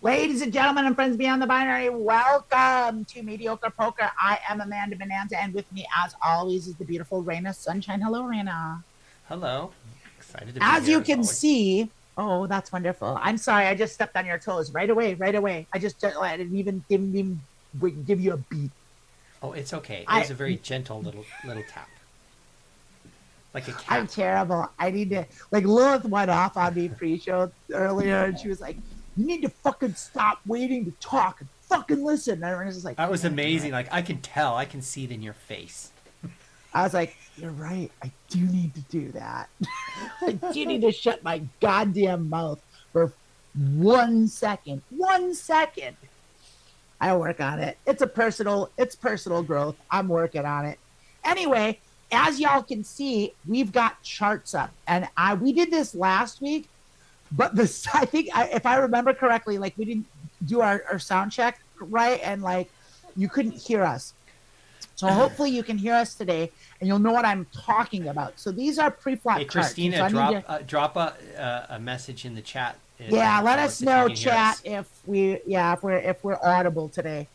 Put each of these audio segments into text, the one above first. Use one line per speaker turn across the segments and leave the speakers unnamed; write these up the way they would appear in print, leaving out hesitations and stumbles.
Ladies and gentlemen and friends beyond the binary, welcome to Medioker Poker. I am Amanda Bonanza, and with me, as always, is the beautiful Rayna Sunshine. Hello, Rayna.
Hello. Excited to be
As
here
you
as
can
always.
see, oh, that's wonderful. I'm sorry, I just stepped on your toes right away, right away. I didn't even give you a beat.
Oh, it's okay. It
I
was a very gentle little tap, like a
I'm
cat.
terrible. I need to like Lilith went off on me pre-show earlier, and she was like, "You need to fucking stop waiting to talk and fucking listen." And I was just like,
That was
"Yeah, you're
amazing.
right."
Like I can tell, I can see it in your face.
I was like, "You're right. I do need to do that. I do need to shut my goddamn mouth for 1 second. 1 second. I work on it. It's personal growth. I'm working on it. Anyway, as y'all can see, we've got charts up, and we did this last week, but this I think if I remember correctly, like we didn't do our sound check right, and like you couldn't hear us. So hopefully you can hear us today, and you'll know what I'm talking about. So these are
Hey,
pre-flop charts, and so
Christina,
I need to
drop a message in the chat
yeah,
and
let
tell
us
us if you
know,
can hear
chat,
us.
if we're audible today.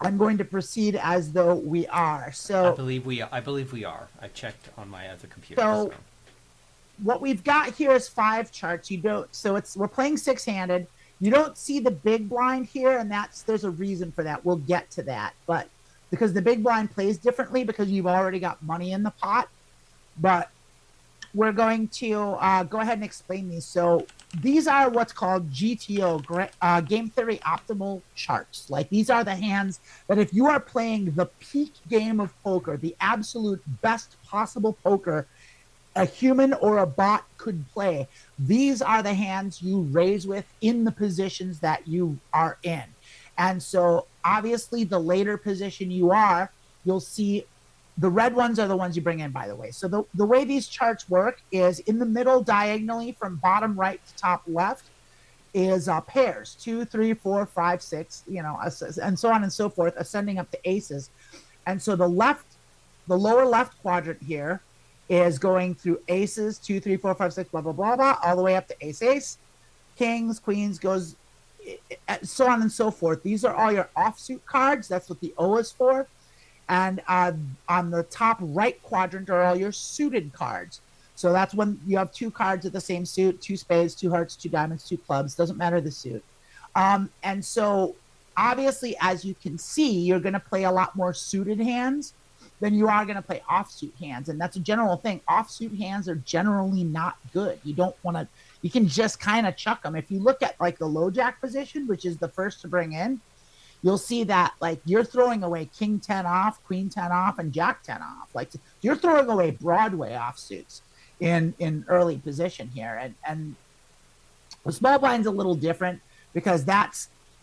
I'm going to proceed as though we are.
I believe we are. I checked on my other computer.
So what we've got here is five charts. You don't. So we're playing six-handed. You don't see the big blind here, and there's a reason for that. We'll get to that, but because the big blind plays differently because you've already got money in the pot. But we're going to go ahead and explain these. So these are what's called GTO, game theory optimal charts. Like these are the hands that if you are playing the peak game of poker, the absolute best possible poker a human or a bot could play, these are the hands you raise with in the positions that you are in. And so obviously the later position you are, you'll see the red ones are the ones you bring in, by the way. So the way these charts work is in the middle diagonally from bottom right to top left is pairs, 2, 3, 4, 5, 6, and so on and so forth, ascending up to aces. And so the lower left quadrant here is going through aces, 2, 3, 4, 5, 6, blah, blah, blah, blah, all the way up to ace, ace, kings, queens, goes so on and so forth. These are all your offsuit cards. That's what the O is for. And on the top right quadrant are all your suited cards. So that's when you have two cards of the same suit, two spades, two hearts, two diamonds, two clubs. Doesn't matter the suit. And so obviously, as you can see, you're going to play a lot more suited hands than you are going to play offsuit hands. And that's a general thing. Offsuit hands are generally not good. You don't want to, you can just kind of chuck them. If you look at like the low jack position, which is the first to bring in, you'll see that like you're throwing away king 10 off, queen 10 off, and jack 10 off. Like you're throwing away Broadway offsuits in early position here. And the small blind's a little different because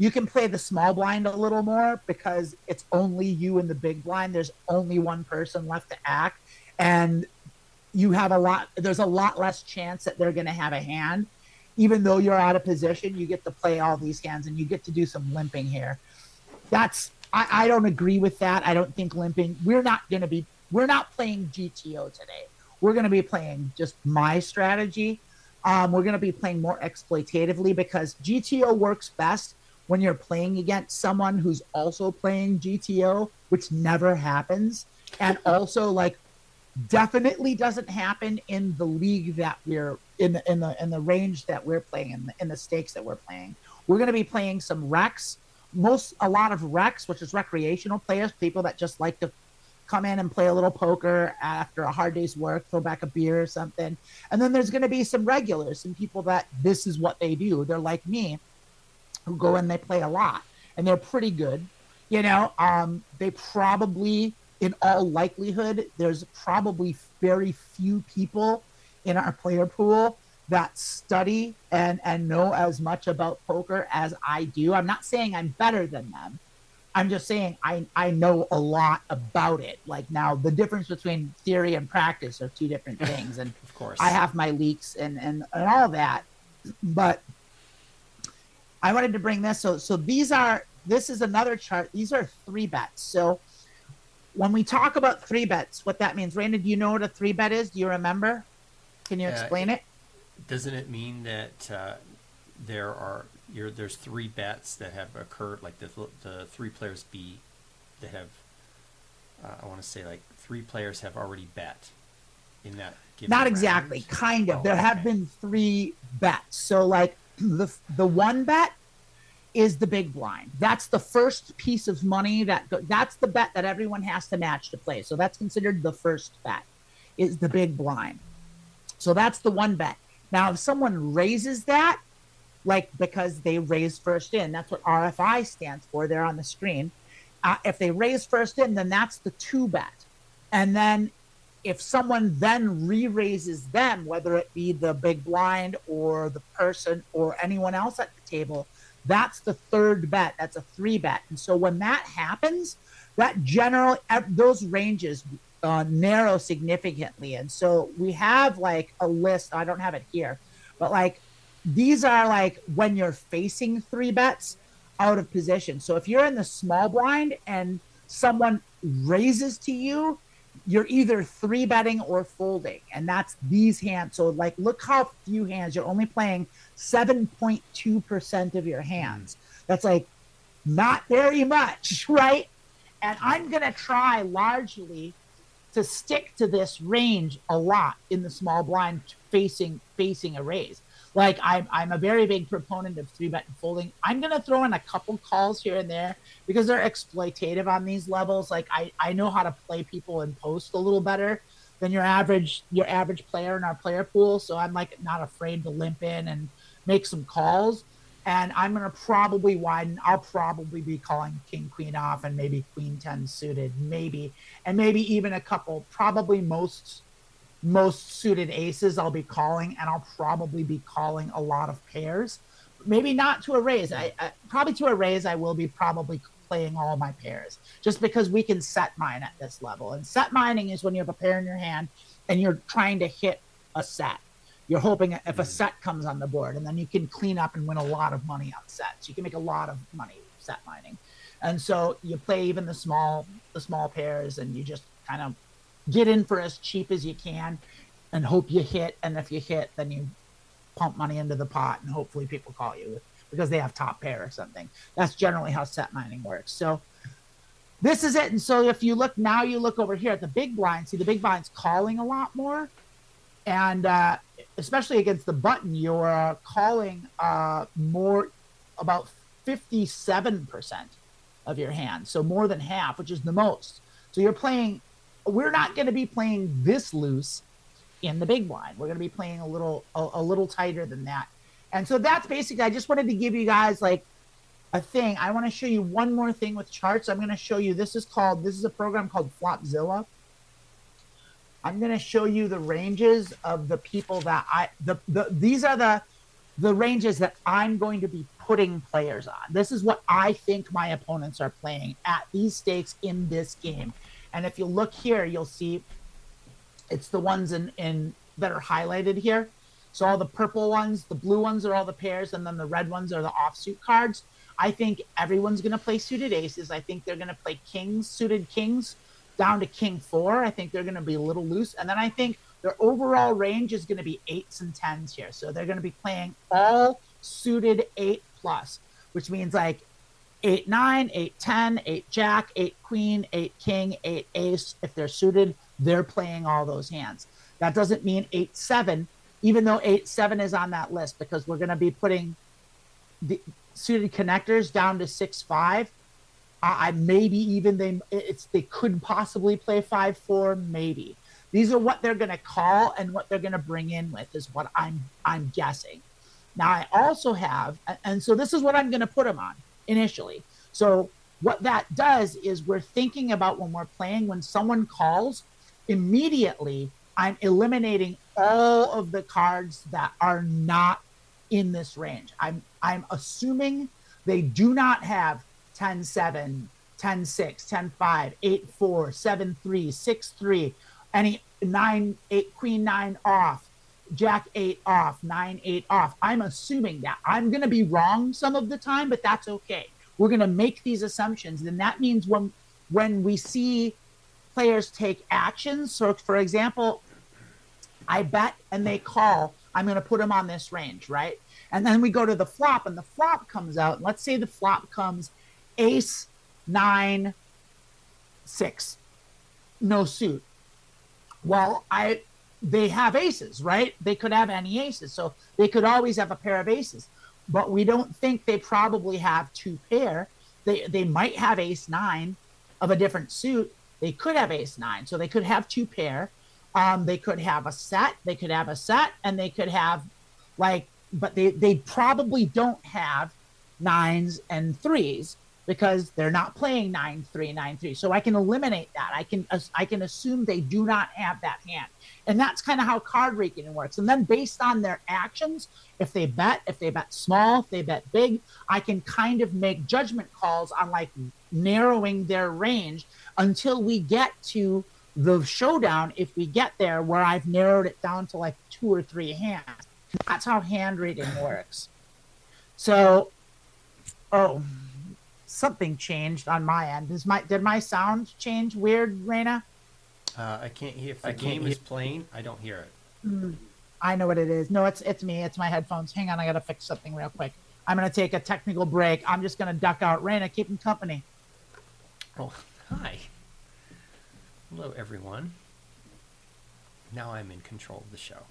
you can play the small blind a little more because it's only you in the big blind. There's only one person left to act, and there's a lot less chance that they're going to have a hand. Even though you're out of position, you get to play all these hands and you get to do some limping here. I don't agree with that. I don't think limping. We're not playing GTO today. We're going to be playing just my strategy. We're going to be playing more exploitatively because GTO works best when you're playing against someone who's also playing GTO, which never happens. And also like definitely doesn't happen in the league that we're in the range that we're playing in the stakes that we're playing. We're going to be playing some Rex, a lot of Rex, which is recreational players, people that just like to come in and play a little poker after a hard day's work, throw back a beer or something. And then there's going to be some regulars, some people that this is what they do. They're like me, who go in, they play a lot, and they're pretty good. They probably, in all likelihood, there's probably very few people in our player pool that study and know as much about poker as I do. I'm not saying I'm better than them. I'm just saying I know a lot about it. Like now, the difference between theory and practice are two different things. And
Of course.
I have my leaks and all that. But I wanted to bring this. So this is another chart. These are three bets. So when we talk about three bets, what that means, Rayna, do you know what a three bet is? Do you remember? Can you explain it?
Doesn't it mean that there's 3 bets that have occurred, like the 3 players beat that have, I want to say like 3 players have already bet in that given
Not
round.
exactly, kind of.
Oh,
There have
okay.
been 3 bets. So like the one bet is the big blind. That's the first piece of money that's the bet that everyone has to match to play. So that's considered the first bet is the big blind. So that's the one bet. Now, if someone raises that, like because they raise first in, that's what RFI stands for there on the screen. If they raise first in, then that's the 2 bet. And then if someone then re-raises them, whether it be the big blind or the person or anyone else at the table, that's the 3rd bet. That's a 3 bet. And so when that happens, that generally, those ranges narrow significantly. And so we have like a list. I don't have it here, but like these are like when you're facing 3 bets out of position. So if you're in the small blind and someone raises to you, you're either 3 betting or folding. And that's these hands. So like, look how few hands you're only playing 7.2% of your hands. That's like not very much, right? And I'm going to try largely to stick to this range a lot in the small blind facing a raise. Like I'm a very big proponent of 3 bet and folding. I'm going to throw in a couple calls here and there because they're exploitative on these levels. Like I know how to play people in post a little better than your average player in our player pool. So I'm like not afraid to limp in and make some calls. And I'm going to probably widen. I'll probably be calling king, queen off and maybe queen 10 suited, maybe. And maybe even a couple, probably most suited aces I'll be calling. And I'll probably be calling a lot of pairs. Maybe not to a raise. I probably to a raise, I will be probably playing all of my pairs. Just because we can set mine at this level. And set mining is when you have a pair in your hand and you're trying to hit a set. You're hoping if a set comes on the board, and then you can clean up and win a lot of money on sets. You can make a lot of money set mining. And so you play even the small pairs, and you just kind of get in for as cheap as you can and hope you hit. And if you hit, then you pump money into the pot, and hopefully people call you because they have top pair or something. That's generally how set mining works. So this is it. And so if you look now, you look over here at the big blind. See, the big blind's calling a lot more. And especially against the button, you're calling more, about 57% of your hand. So more than half, which is the most. So you're playing, we're not going to be playing this loose in the big blind. We're going to be playing a little tighter than that. And so that's basically, I just wanted to give you guys like a thing. I want to show you one more thing with charts. I'm going to show you, this is a program called Flopzilla. I'm going to show you the ranges of the people that these are the ranges that I'm going to be putting players on. This is what I think my opponents are playing at these stakes in this game. And if you look here, you'll see it's the ones in that are highlighted here. So all the purple ones, the blue ones are all the pairs, and then the red ones are the offsuit cards. I think everyone's going to play suited aces. I think they're going to play kings, suited kings, down to king 4. I think they're going to be a little loose. And then I think their overall range is going to be 8s and 10s here. So they're going to be playing all suited 8+, which means like 8-9, 8-10, 8 jack, 8 queen, 8 king, 8 ace. If they're suited, they're playing all those hands. That doesn't mean 8-7, even though 8-7 is on that list, because we're going to be putting the suited connectors down to 6-5. Maybe even they could possibly play 5-4, maybe. These are what they're going to call, and what they're going to bring in with is what I'm guessing. Now I also have, and so this is what I'm going to put them on initially. So what that does is we're thinking about when we're playing, when someone calls, immediately I'm eliminating all of the cards that are not in this range. I'm assuming they do not have 10-7, 10-6, 10-5, 8-4, 7-3, 6-3, any 9-8, queen 9 off, jack 8 off, 9-8 off. I'm assuming that. I'm going to be wrong some of the time, but that's okay. We're going to make these assumptions. And that means when we see players take actions, so for example, I bet and they call, I'm going to put them on this range, right? And then we go to the flop, and the flop comes out. And let's say the flop comes ace, 9, 6, no suit. Well, they have aces, right? They could have any aces. So they could always have a pair of aces. But we don't think they probably have 2 pair. They might have ace 9 of a different suit. They could have ace 9. So they could have 2 pair. They could have a set. They could have a set, and they could have but they probably don't have 9s and 3s because they're not playing 9-3, 9-3. So I can eliminate that. I can assume they do not have that hand. And that's kind of how card rating works. And then based on their actions, if they bet small, if they bet big, I can kind of make judgment calls on narrowing their range until we get to the showdown, if we get there, where I've narrowed it down to 2 or 3 hands. That's how hand rating works. So, something changed on my end. Did my sound change weird, Rayna?
I can't hear. If the game is playing, I don't hear it.
I know what it is. No, it's me. It's my headphones. Hang on, I gotta fix something real quick. I'm gonna take a technical break. I'm just gonna duck out. Rayna, keep him company.
Oh, hi. Hello, everyone. Now I'm in control of the show.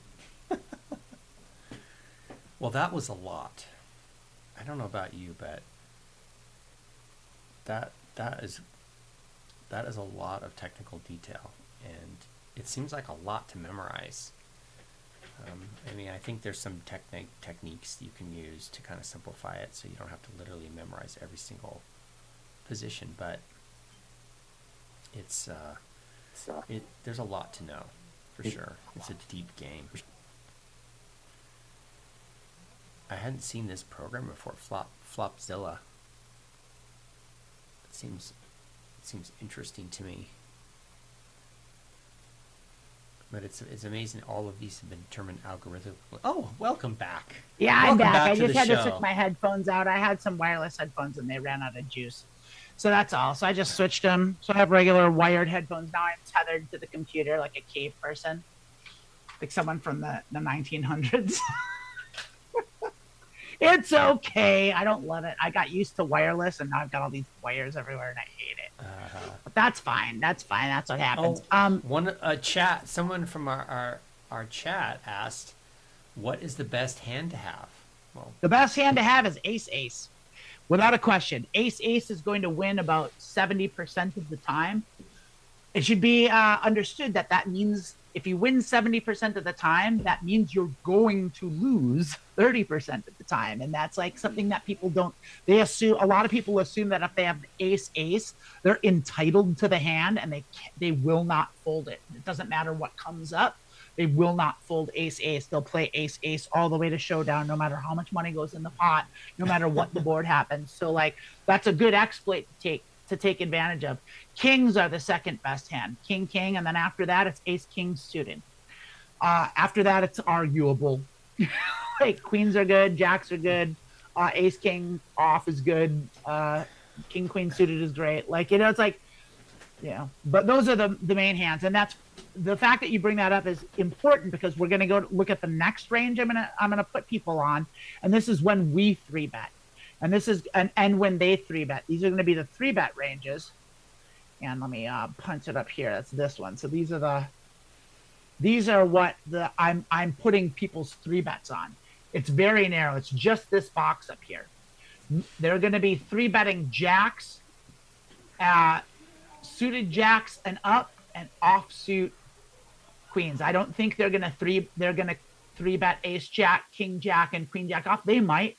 Well, that was a lot. I don't know about you, but that is a lot of technical detail, and it seems like a lot to memorize. I think there's some techniques you can use to kind of simplify it, so you don't have to literally memorize every single position. But there's a lot to know, for sure. It's a deep game. I hadn't seen this program before, Flopzilla. It seems interesting to me. But it's amazing all of these have been determined algorithmically. Oh, welcome back.
Yeah, I'm back. I just had to switch my headphones out. I had some wireless headphones and they ran out of juice. So that's all. So I just switched them. So I have regular wired headphones now. I'm tethered to the computer like a cave person. Like someone from the 1900s. It's okay. I don't love it. I got used to wireless, and now I've got all these wires everywhere, and I hate it. But that's fine. That's fine. That's what happens.
Someone from our chat asked, "What is the best hand to have?" Well,
the best hand to have is ace-ace, without a question. Ace-ace is going to win about 70% of the time. It should be understood that means if you win 70% of the time, that means you're going to lose 30% of the time. And that's something that people don't, a lot of people assume that if they have ace-ace, they're entitled to the hand and they will not fold it. It doesn't matter what comes up. They will not fold ace-ace. They'll play ace-ace all the way to showdown, no matter how much money goes in the pot, no matter what the board happens. So that's a good exploit to take advantage of. Kings are the second best hand. King, king, and then after that, it's ace, king suited. After that, it's arguable. Queens are good, jacks are good, ace, king off is good, king, queen suited is great. But those are the main hands, and that's the fact that you bring that up is important because we're going to go look at the next range I'm gonna put people on, and this is when we 3-bet. And this is and when they 3-bet. These are going to be the 3-bet ranges. And let me punch it up here. That's this one. So these are what I'm putting people's 3-bets on. It's very narrow. It's just this box up here. They're going to be 3-betting jacks, suited jacks and up, and offsuit queens. I don't think they're going to 3-bet ace jack, king jack, and queen jack off. They might.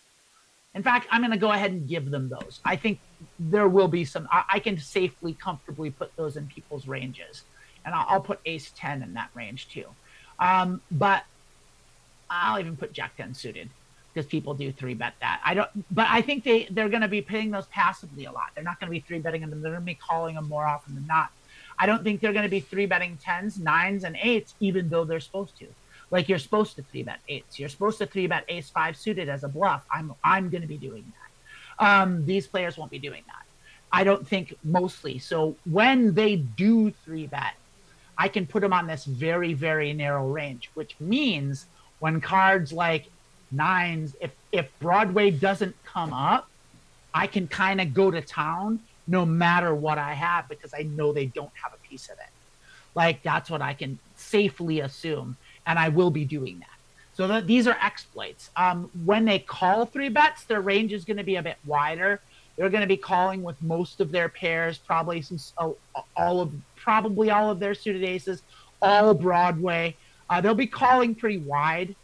In fact, I'm going to go ahead and give them those. I think there will be some. I can safely, comfortably put those in people's ranges, and I'll put ace 10 in that range too. But I'll even put jack 10 suited because people do 3-bet that. But I think they're going to be paying those passively a lot. They're not going to be 3-betting them. They're going to be calling them more often than not. I don't think they're going to be 3-betting 10s, 9s, and 8s, even though they're supposed to. You're supposed to 3-bet 8s. You're supposed to 3-bet ace 5 suited as a bluff. I'm going to be doing that. These players won't be doing that. I don't think mostly. So when they do 3-bet, I can put them on this very, very narrow range, which means when cards like nines, if Broadway doesn't come up, I can kind of go to town no matter what I have because I know they don't have a piece of it. Like that's what I can safely assume, and I will be doing that. So these are exploits. When they call three bets, their range is going to be a bit wider. They're going to be calling with most of their pairs, probably all of their suited aces, all Broadway. They'll be calling pretty wide.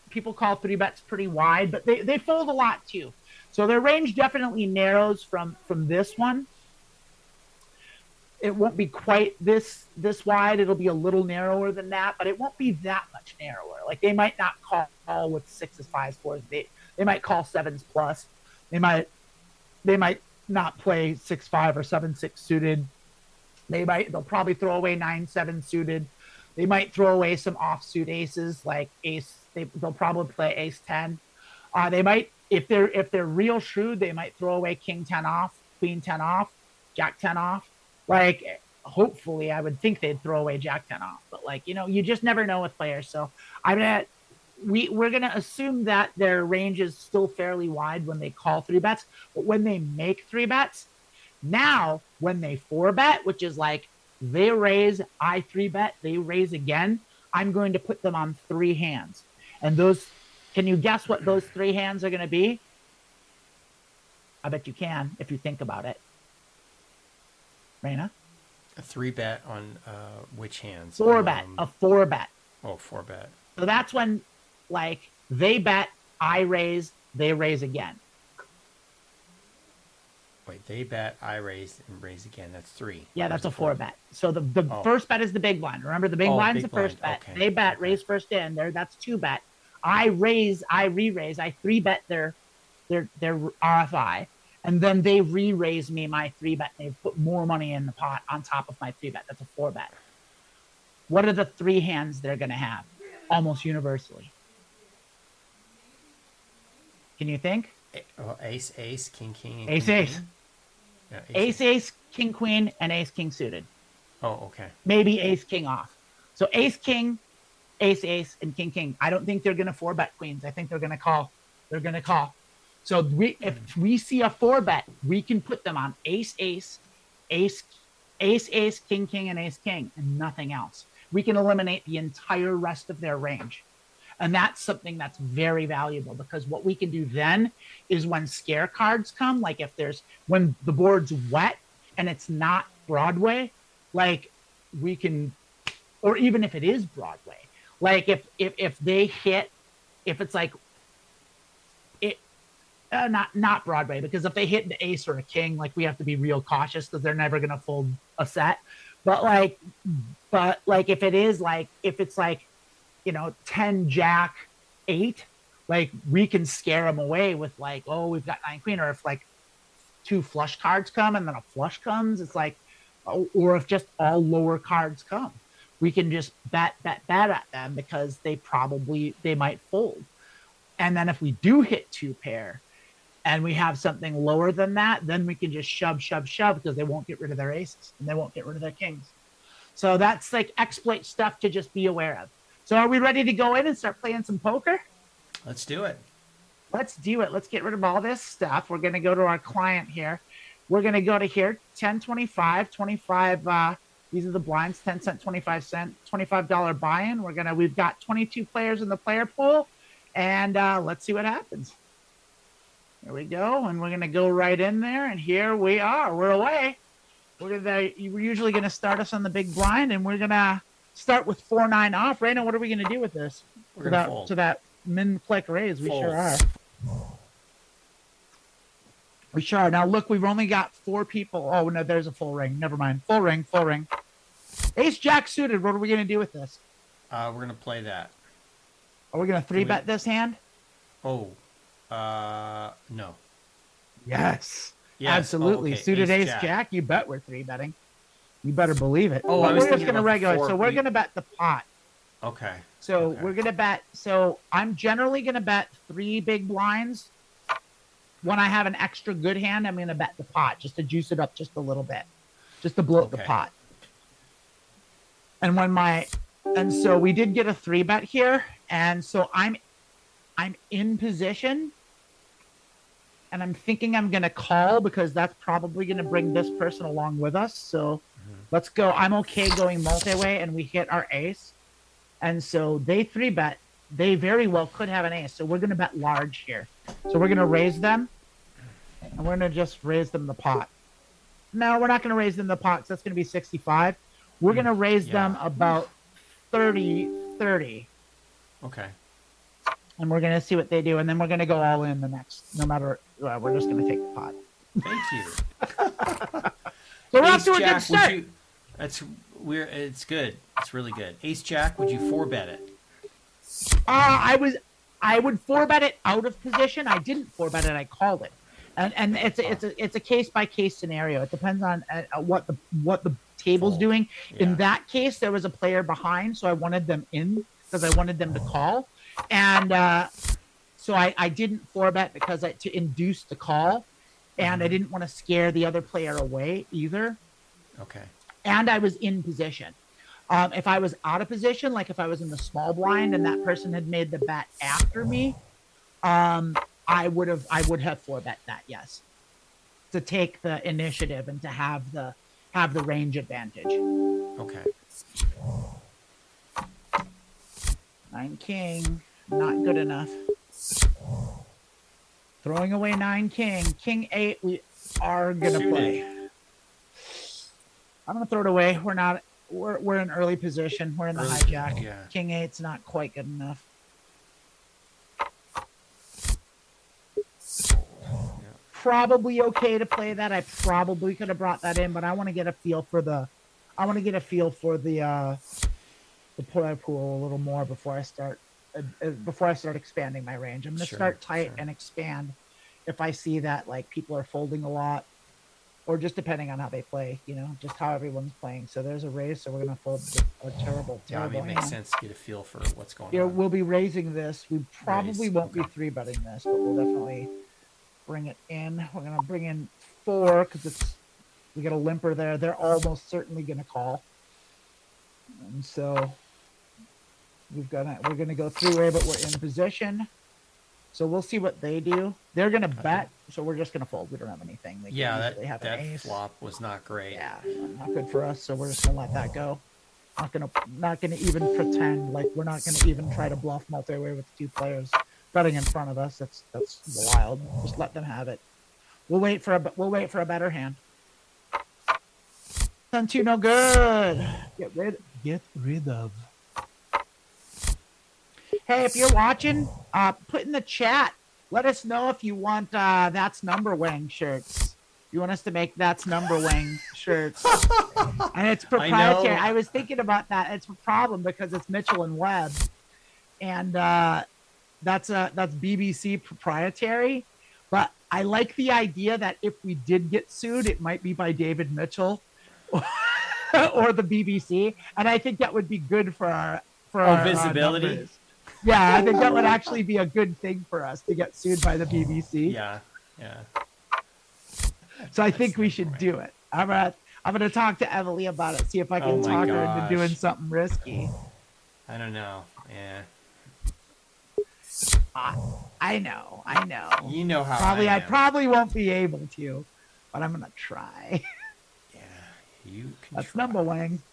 People call three bets pretty wide, but they fold a lot too. So their range definitely narrows from this one. It won't be quite this wide. It'll be a little narrower than that, but it won't be that much narrower. Like they might not call with sixes, fives, fours. They might call sevens plus. They might not play 6-5 or 7-6 suited. They'll probably throw away 9-7 suited. They might throw away some offsuit aces like ace. They'll probably play ace 10. They might, if they're real shrewd, they might throw away king 10 off, queen 10 off, jack 10 off. Like hopefully, I would think they'd throw away jack 10 off, but like you just never know with players. So we're gonna assume that their range is still fairly wide when they call three bets, but when they make three bets, now when they four bet, which is like they raise, I three bet, they raise again, I'm going to put them on three hands. And those, can you guess what those three hands are going to be? I bet you can if you think about it. Rayna?
A three bet on which hands?
Four bet. A four bet.
Oh, four bet.
So that's when, like, they bet, I raise, they raise again.
Wait, they bet, I raise, and raise again. That's three.
Yeah, that's a four bet. So the first bet is the big blind. Remember, the big blind's the first bet. Okay. They bet, raise first in. That's two bet. I raise, I re-raise, I three bet their RFI, and then they re-raise me my three bet. They put more money in the pot on top of my three bet. That's a four bet. What are the three hands they're going to have almost universally? Can you think?
Ace, ace, king, king, and
ace,
king,
ace.
King? Yeah,
ace, king, queen, and ace, king suited.
Oh, okay.
Maybe ace, king off. So ace, king, ace, ace, and king, king. I don't think they're going to four bet queens. I think they're going to call. They're going to call. So if we see a four bet, we can put them on ace, ace, ace, ace, ace, king, king, and ace, king, and nothing else. We can eliminate the entire rest of their range. And that's something that's very valuable because what we can do then is when scare cards come, like when the board's wet and it's not Broadway, like we can, or even if it is Broadway, like if they hit, if it's like it, not Broadway, because if they hit an ace or a king, like we have to be real cautious because they're never going to fold a set. But like if it is like, if it's like, 10 jack 8, like we can scare them away with like, oh, we've got 9 queen, or if like 2 flush cards come and then a flush comes, it's like, or if just all lower cards come, we can just bet at them because they might fold. And then if we do hit 2 pair and we have something lower than that, then we can just shove because they won't get rid of their aces and they won't get rid of their kings. So that's like exploit stuff to just be aware of. So are we ready to go in and start playing some poker?
Let's do it.
Let's do it. Let's get rid of all this stuff. We're going to go to our client here. We're going to go to here, 10, 25, 25. These are the blinds, 10 cent, 25 cent, $25 buy-in. We've got 22 players in the player pool, and let's see what happens. There we go. And we're going to go right in there. And here we are. We're away. We're usually going to start us on the big blind, and we're going to start with 4-9 off. Rayna, what are we going to do with this?
We're going to fold.
To that min-click raise. We sure are. We sure are. Now, look, we've only got 4 people. Oh, no, there's a full ring. Never mind. Full ring. Ace Jack suited. What are we going to do with this?
We're going to play that.
Are we going to 3-bet this hand?
Oh, no.
Yes. Absolutely.
Okay.
Suited Ace Jack. You bet we're 3-betting. You better believe it.
Oh, I was
we're just going to regulate. So we're going to bet the pot.
Okay.
So we're going to bet. So I'm generally going to bet 3 big blinds. When I have an extra good hand, I'm going to bet the pot just to juice it up just a little bit, just to bloat the pot. And so we did get a 3-bet here. And so I'm in position, and I'm thinking I'm going to call because that's probably going to bring this person along with us. So let's go. I'm okay going multi-way, and we hit our ace. And so they 3-bet. They very well could have an ace. So we're going to bet large here. So we're going to raise them, and we're going to just raise them the pot. No, we're not going to raise them the pot because that's going to be 65. We're going to raise them about 30.
Okay.
And we're going to see what they do. And then we're going to go all in the next, no matter, we're just going to take the pot.
Thank you.
So we're off to a good start.
It's good. It's really good. Ace Jack, would you 4-bet it?
I would 4-bet it out of position. I didn't 4-bet it. I called it. And it's a case by case scenario. It depends on what the table's doing. Yeah. In that case, there was a player behind, so I wanted them in because I wanted them to call, and so I didn't 4-bet because to induce the call, and I didn't want to scare the other player away either.
Okay. And
I was in position. If I was out of position, like if I was in the small blind and that person had made the bet after me, I would have 4-bet that, yes, to take the initiative and to have the range advantage.
Okay.
9 king, not good enough. Throwing away 9 king. King 8, we are gonna play. I'm gonna throw it away. We're in early position. We're in the hijack. Yeah. King 8's not quite good enough. Probably okay to play that. I probably could have brought that in, but I want to get a feel for the player pool a little more before I start expanding my range. I'm going to start tight and expand if I see that like people are folding a lot, or just depending on how they play, just how everyone's playing. So there's a raise, so we're going to fold a terrible.
Yeah, it makes sense to get a feel for what's going on.
We'll be raising this. We probably won't be 3-betting this, but we'll definitely bring it in. We're going to bring in 4 because we got a limper there. They're almost certainly going to call. And so we're going to go 3-way, but we're in position. So we'll see what they do. They're going to bet, so we're just going to fold. We don't have anything.
That flop was not great.
Yeah, not good for us, so we're just going to let that go. Not going to even pretend like we're not going to even try to bluff multi-way with 2 players betting in front of us. That's wild. Just let them have it. We'll wait for a better hand. 10-2, no good. Get rid of. Hey, if you're watching, put in the chat. Let us know if you want That's Number Wang shirts. You want us to make That's Number Wang shirts. And it's proprietary. I was thinking about that. It's a problem because it's Mitchell and Webb. And that's BBC proprietary. But I like the idea that if we did get sued, it might be by David Mitchell or the BBC. And I think that would be good for our
visibility.
Numbers. Yeah, I think that would actually be a good thing for us to get sued by the BBC.
Yeah.
So I think we should do it. I'm gonna talk to Emily about it. See if I can talk her into doing something risky.
I don't know. Yeah.
I know.
You know how.
I probably won't be able to, but I'm gonna try.
Yeah, you can.
That's Number Wang.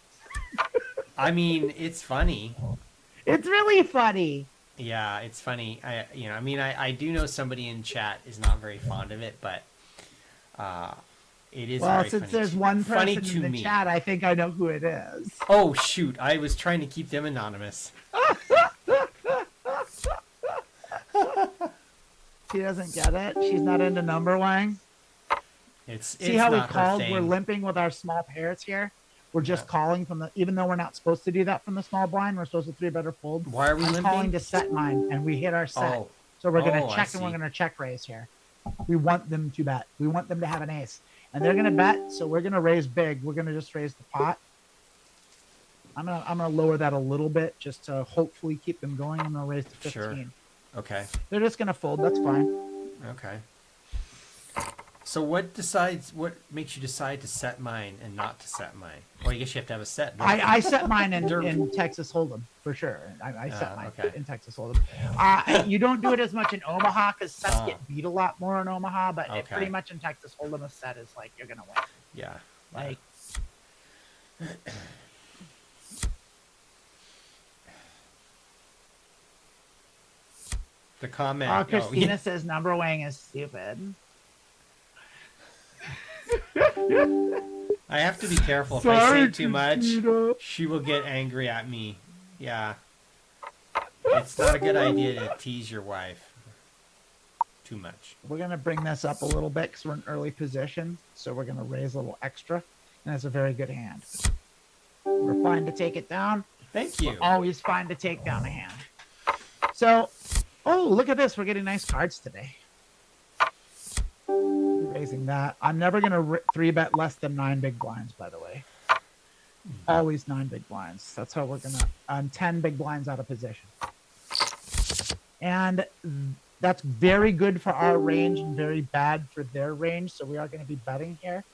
I mean, it's funny.
It's really funny.
Yeah, it's funny. I do know somebody in chat is not very fond of it, but it is.
Well,
very
since
funny
there's one person in the chat, I think I know who it is.
Oh shoot! I was trying to keep them anonymous.
She doesn't get it. She's not into Number Wang.
See how we called?
We're limping with our small pairs here. We're just calling even though we're not supposed to do that from the small blind. We're supposed to 3-better fold.
Why are we limping?
Calling to set mine, and we hit our set. So we're going to check, and we're going to check raise here. We want them to bet. We want them to have an ace. And they're going to bet, so we're going to raise big. We're going to just raise the pot. I'm gonna lower that a little bit just to hopefully keep them going. I'm going to raise to 15.
Sure. Okay.
They're just going to fold. That's fine.
Okay. So what makes you decide to set mine and not to set mine? Well, I guess you have to have a set.
I set mine in Texas Hold'em for sure. I set mine
okay.
in Texas Hold'em. You don't do it as much in Omaha because sets get beat a lot more in Omaha, but
Okay.
it pretty much in Texas Hold'em a set is like you're gonna win.
Yeah.
Like
the comment.
Christina says number weighing is stupid.
I have to be careful. If I say too much, she will get angry at me. Yeah. It's not a good idea to tease your wife too much.
We're going to bring this up a little bit because we're in early position. So we're going to raise a little extra. And it's a very good hand. We're fine to take it down.
Thank you.
We're always fine to take down a hand. So, oh, look at this. We're getting nice cards today. Raising that. I'm never going to 3-bet less than 9 big blinds, by the way. Always 9 big blinds. That's how we're going to 10 big blinds out of position. And that's very good for our range and very bad for their range. So we are going to be betting here.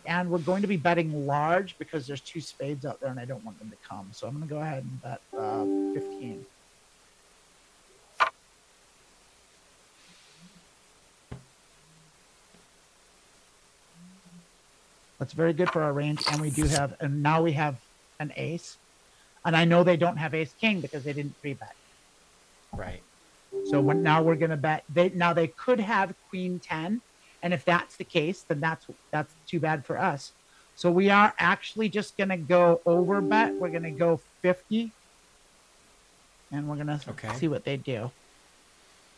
And we're going to be betting large because there's 2 spades out there and I don't want them to come. So I'm going to go ahead and bet 15. That's very good for our range. And we do have, and now we have an ace. And I know they don't have ace king because they didn't 3-bet.
Right.
So now we're going to bet. They could have queen 10. And if that's the case, then that's too bad for us. So we are actually just going to go over bet. We're going to go 50. And we're going to see what they do.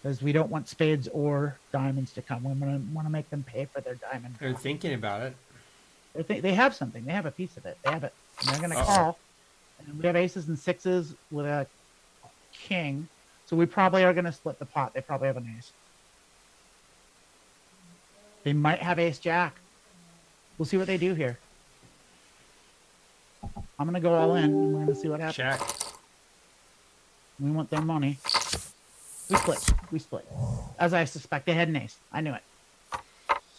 Because we don't want spades or diamonds to come. We want to make them pay for their diamond.
They're thinking about it.
They have something. They have a piece of it. They have it. And they're going to call. And we have aces and sixes with a king. So we probably are going to split the pot. They probably have an ace. They might have ace jack. We'll see what they do here. I'm going to go all in. And we're going to see what happens.
Jack.
We want their money. We split. As I suspect, they had an ace. I knew it.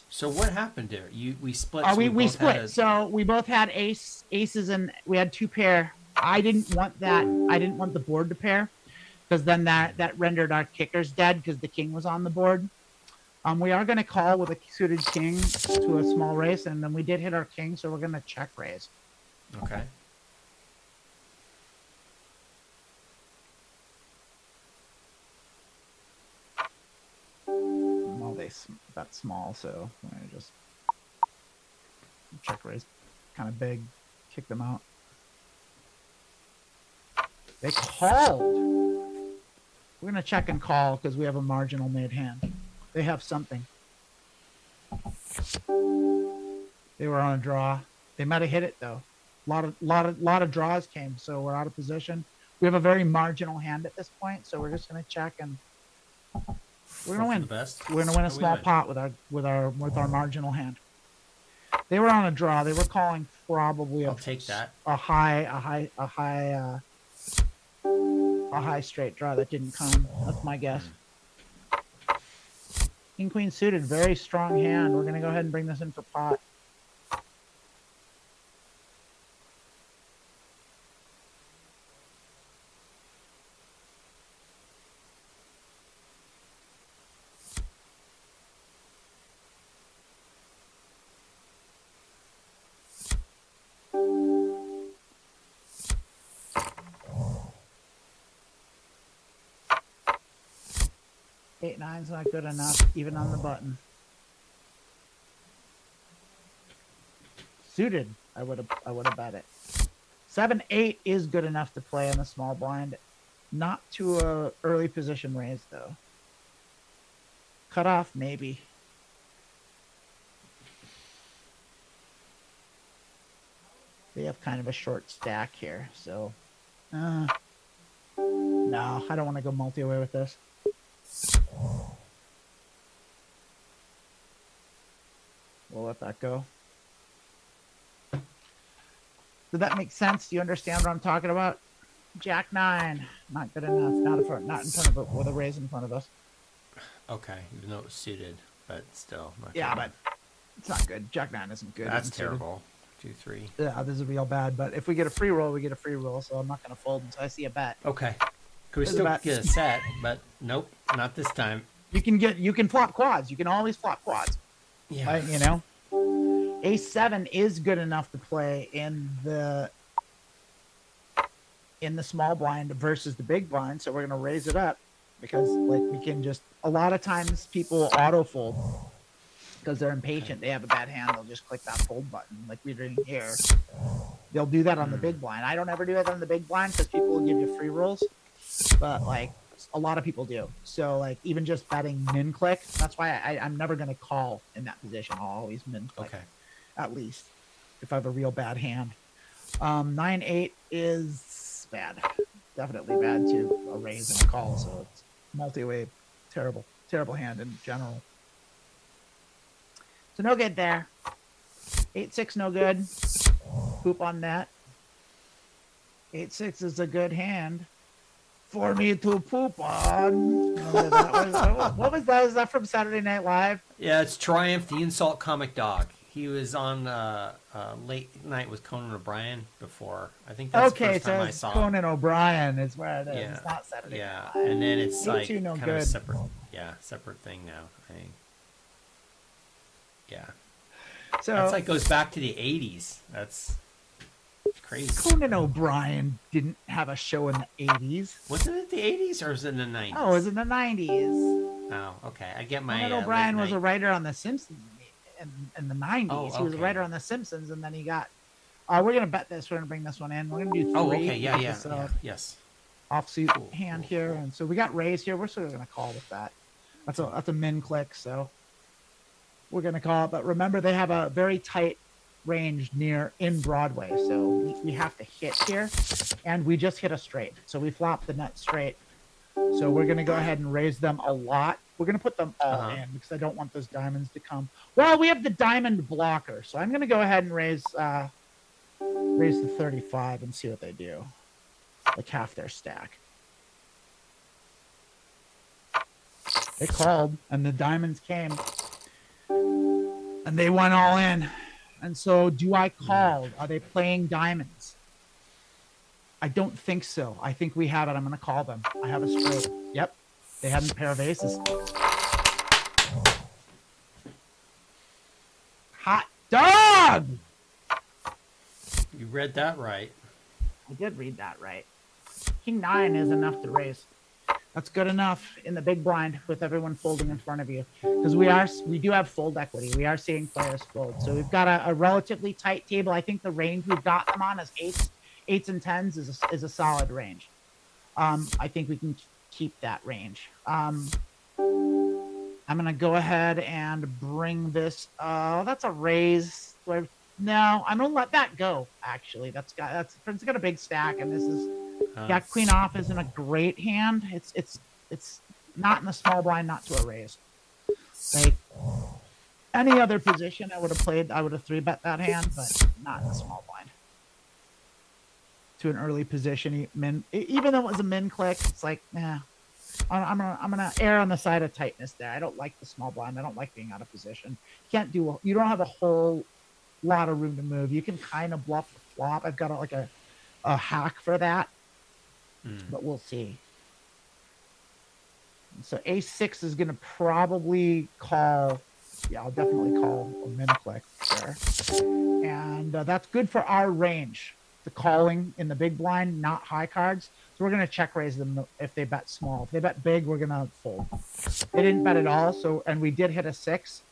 So what happened there? We split.
So we split. So we both had aces, and we had 2 pair. I didn't want that. I didn't want the board to pair, because then that rendered our kickers dead because the king was on the board. We are going to call with a suited king to a small raise, and then we did hit our king, so we're going to check raise.
Okay.
Well, they bet small, so I'm going to just check raise kind of big, kick them out. They called. We're going to check and call because we have a marginal made hand. They have something. They were on a draw. They might have hit it though. Lot of draws came, so we're out of position. We have a very marginal hand at this point, so we're just going to check and we're going to win. We're going to win a small pot with our marginal hand. They were on a draw. They were calling probably
I'll take that.
A high straight draw that didn't come. That's my guess. King queen suited, very strong hand. We're gonna go ahead and bring this in for pot. Eight nine's not good enough, even on the button. Suited, I would have bet it. 7-8 is good enough to play in the small blind, not to a early position raise though. Cut off maybe. They have kind of a short stack here, so no, I don't want to go multi-way with this. We'll let that go. Did that make sense? Do you understand what I'm talking about? Jack 9, not good enough. Not in front of it with a raise in front of us.
Okay, even though it was suited, but still.
Yeah, but It's not good. Jack 9 isn't good.
That's terrible. 2-3.
Yeah, this is real bad. But if we get a free roll, we get a free roll. So I'm not going to fold until I see a bet.
Okay. Could we
There's a
still
bet.
get a set? But nope, not this time.
You can flop quads. You can always flop quads.
Yeah.
Right, you know, A7 is good enough to play in the small blind versus the big blind. So we're going to raise it up because like we can just, a lot of times people auto fold because they're impatient. They have a bad hand. They'll just click that fold button like we're doing here. They'll do that on the big blind. I don't ever do it on the big blind because people will give you free rolls, but like a lot of people do. So like even just betting min click, that's why I'm never going to call in that position. I'll always min click at least if I have a real bad hand. 9-8 is bad. Definitely bad to a raise and a call. So it's multi-way, terrible hand in general. So no good there. 8-6, no good. Poop on that. 8-6 is a good hand for me to poop on. What was that? Is that from Saturday Night Live?
Yeah, it's Triumph, the insult comic dog. He was on Late Night with Conan O'Brien before. I think that's the first time I saw him.
Conan O'Brien is where it is.
Yeah.
It's not Saturday
Yeah,
Night Live.
and then it's like
no
kind
good.
of a separate thing now, I think. Yeah.
So
that's like goes back to the 80s. That's crazy.
Conan O'Brien didn't have a show in the 80s.
Wasn't it the 80s or was it in the 90s?
Oh, it was in the 90s.
Oh, okay. I get my.
Conan O'Brien was a writer on The Simpsons in the 90s.
Oh, okay.
He was a writer on The Simpsons, and then he got. We're gonna bet this. We're gonna bring this one in. We're gonna do 3.
Oh, okay. Yeah. Yes.
Offsuit hand here, and so we got raised here. We're sort of gonna call with that. That's a min click, so we're gonna call it. But remember, they have a very tight range in Broadway, so we have to hit here, and we just hit a straight. So we flop the nut straight. So we're going to go ahead and raise them a lot. We're going to put them all in because I don't want those diamonds to come. Well, we have the diamond blocker. So I'm going to go ahead and raise the 35 and see what they do. Like half their stack. They called and the diamonds came. And they went all in. And so do I call? Are they playing diamonds? I don't think so. I think we have it. I'm going to call them. I have a straight. Yep. They had a pair of aces. Hot dog!
You read that right.
I did read that right. King 9 is enough to raise. That's good enough in the big blind with everyone folding in front of you. Because we do have fold equity. We are seeing players fold. So we've got a relatively tight table. I think the range we've got them on is 8s and 10s is a solid range. I think we can keep that range. I'm gonna go ahead and bring this. That's a raise. No, I'm gonna let that go. Actually, it's got a big stack, and this is queen off isn't a great hand. It's not in the small blind, not to a raise. Like any other position, I would have 3-bet that hand, but not in the small blind. To an early position, even though it was a min click, it's like, I'm gonna err on the side of tightness there. I don't like the small blind. I don't like being out of position. You don't have a whole lot of room to move. You can kind of bluff the flop. I've got a hack for that, but we'll see. So A6 is gonna probably call. Yeah, I'll definitely call a min click there, and that's good for our range. The calling in the big blind, not high cards. So we're going to check raise them if they bet small. If they bet big, we're going to fold. They didn't bet at all, and we did hit a 6.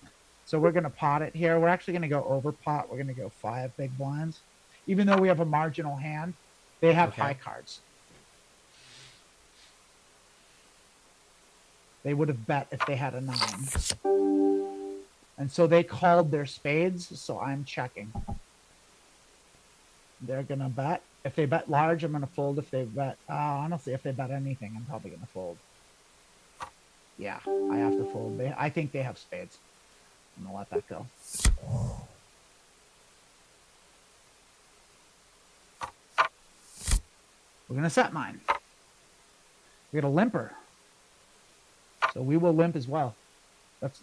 So we're going to pot it here. We're actually going to go over pot. We're going to go 5 big blinds. Even though we have a marginal hand, they have high cards. They would have bet if they had a 9. And so they called their spades, so I'm checking. They're going to bet. If they bet large, I'm going to fold. If they bet, honestly, if they bet anything, I'm probably going to fold. Yeah, I have to fold. I think they have spades. I'm going to let that go. We're going to set mine. We got a limper. So we will limp as well.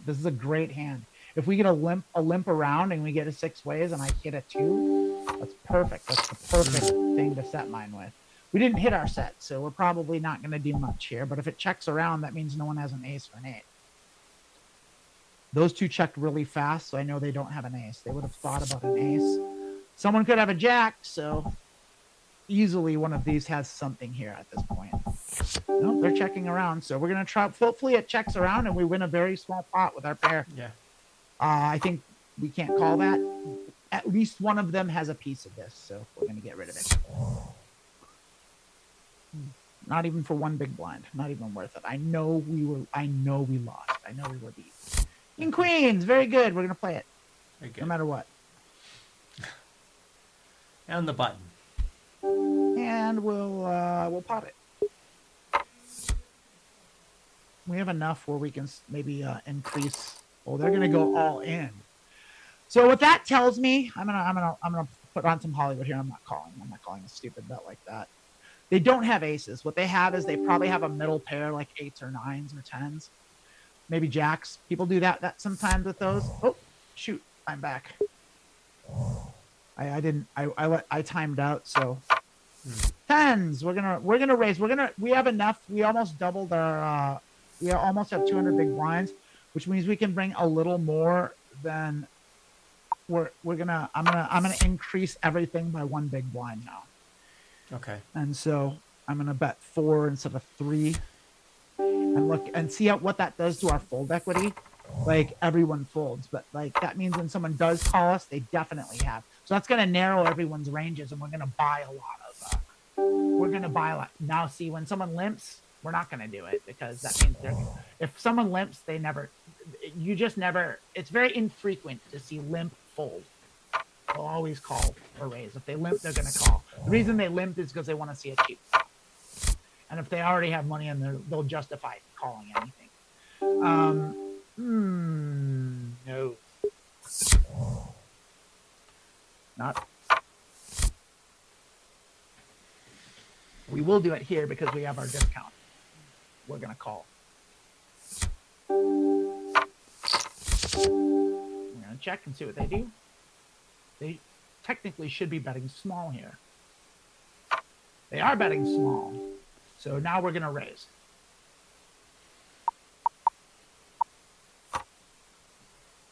This is a great hand. If we get a limp around and we get a 6 ways and I hit a 2, that's perfect. That's the perfect thing to set mine with. We didn't hit our set, so we're probably not going to do much here. But if it checks around, that means no one has an ace or an 8. Those two checked really fast, so I know they don't have an ace. They would have thought about an ace. Someone could have a jack, so easily one of these has something here at this point. No, they're checking around, so we're going to try. Hopefully it checks around and we win a very small pot with our pair.
Yeah.
I think we can't call that. At least one of them has a piece of this, so we're going to get rid of it. Not even for one big blind. Not even worth it. I know we lost. I know we were beat. King queens, very good. We're going to play it.
Very good.
No matter what.
And the button.
And we'll pot it. We have enough where we can maybe increase. Oh, they're gonna go all in. So what that tells me, I'm gonna put on some Hollywood here. I'm not calling a stupid bet like that. They don't have aces. What they have is they probably have a middle pair like 8s or 9s or 10s, maybe jacks. People do that sometimes with those. Oh, shoot! I'm back. I timed out, so 10s. We're gonna raise. We have enough. We almost doubled our. We almost have 200 big blinds, which means we can bring a little more than. I'm gonna increase everything by 1 big blind now.
Okay.
And so I'm gonna bet 4 instead of 3, and look and see what that does to our fold equity. Like everyone folds, but like that means when someone does call us, they definitely have. So that's gonna narrow everyone's ranges, and we're gonna buy a lot of. Now. See, when someone limps, we're not gonna do it because that means if someone limps, they never. You just never. It's very infrequent to see limp fold. They'll always call or raise. If they limp, they're gonna call. The reason they limp is because they want to see a cheap flop. And if they already have money in there, they'll justify calling anything. No. Not. We will do it here because we have our discount. We're gonna call. We're gonna check and see what they do. They technically should be betting small here. They are betting small. So now we're going to raise.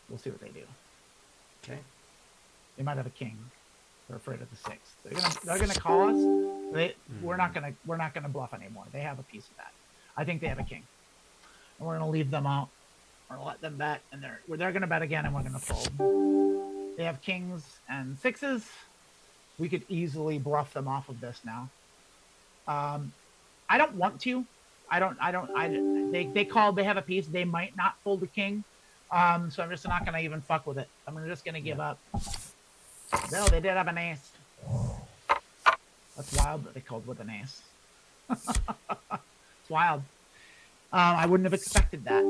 We'll see what they do.
Okay.
They might have a king. They're afraid of the 6. They're gonna call us. We're not gonna bluff anymore. They have a piece of that. I think they have a king. And we're gonna leave them out. We're gonna let them bet, and they're gonna bet again, and we're gonna fold. They have kings and 6s. We could easily bluff them off of this now. I don't want to. They called. They have a piece. They might not fold the king. So I'm just not gonna even fuck with it. I'm just gonna give up. No, they did have an ace. That's wild that they called with an ace. It's wild. I wouldn't have expected that.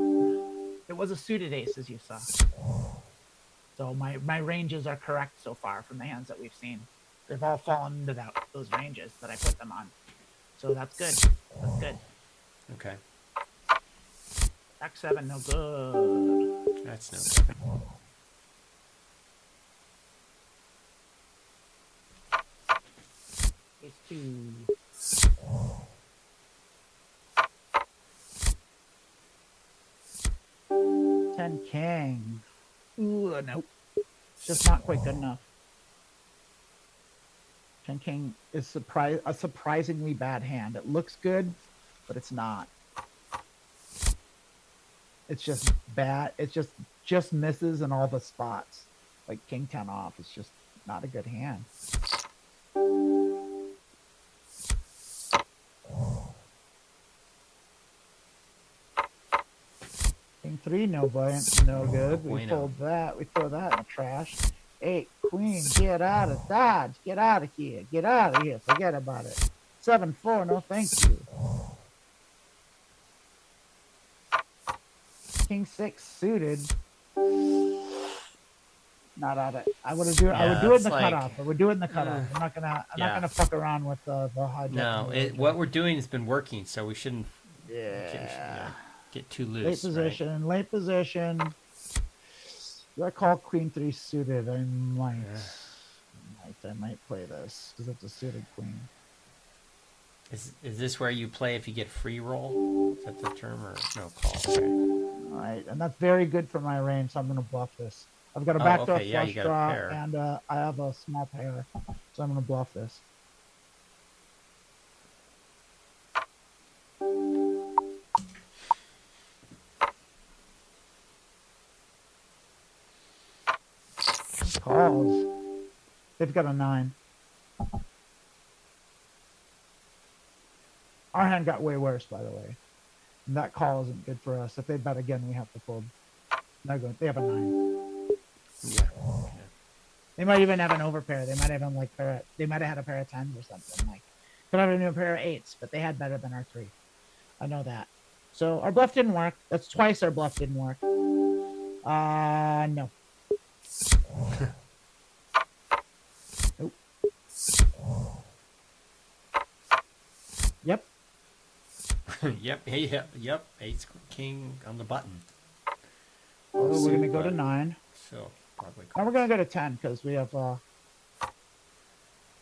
It was a suited ace, as you saw. So my ranges are correct so far from the hands that we've seen. They've all fallen into those ranges that I put them on. So that's good. That's good.
Okay.
X7, no good.
That's no good.
Ace 2. Ten king. Ooh, nope. It's just not quite good enough. 10 king is a surprisingly bad hand. It looks good, but it's not. It's just bad. It just misses in all the spots. Like king 10 off. It's just not a good hand. King 3, no good. We fold that. We throw that in the trash. 8, queen, get out of Dodge. Get out of here. Get out of here. Forget about it. 7-4, no thank you. King 6 suited. Not at it. I would do it in the cutoff. I would do it in the cutoff. I'm not gonna fuck around with the high.
No, what we're doing has been working, so we shouldn't get too loose.
Late position. Do I call queen 3 suited? I might.
Yeah.
I might play this because it's a suited queen.
Is this where you play if you get free roll? Is that the term or no call? Okay.
All right, and that's very good for my range, so I'm going to bluff this. I've got a
Oh,
backdoor
okay, yeah,
flush
you got a
draw,
pair.
and I have a small pair, so I'm going to bluff this. Calls. They've got a 9. Our hand got way worse, by the way. And that call isn't good for us. If they bet again, we have to fold. They're going. They have a 9.
Yeah.
They might even have an overpair. They might have like they might have had a pair of 10s or something. Like could have a pair of 8s, but they had better than our 3. I know that. So our bluff didn't work. That's twice our bluff didn't work. No. Nope. Yep.
Yep. Ace king on the button.
Oh, we're gonna go to 9.
So probably.
And we're gonna go to 10 because we have we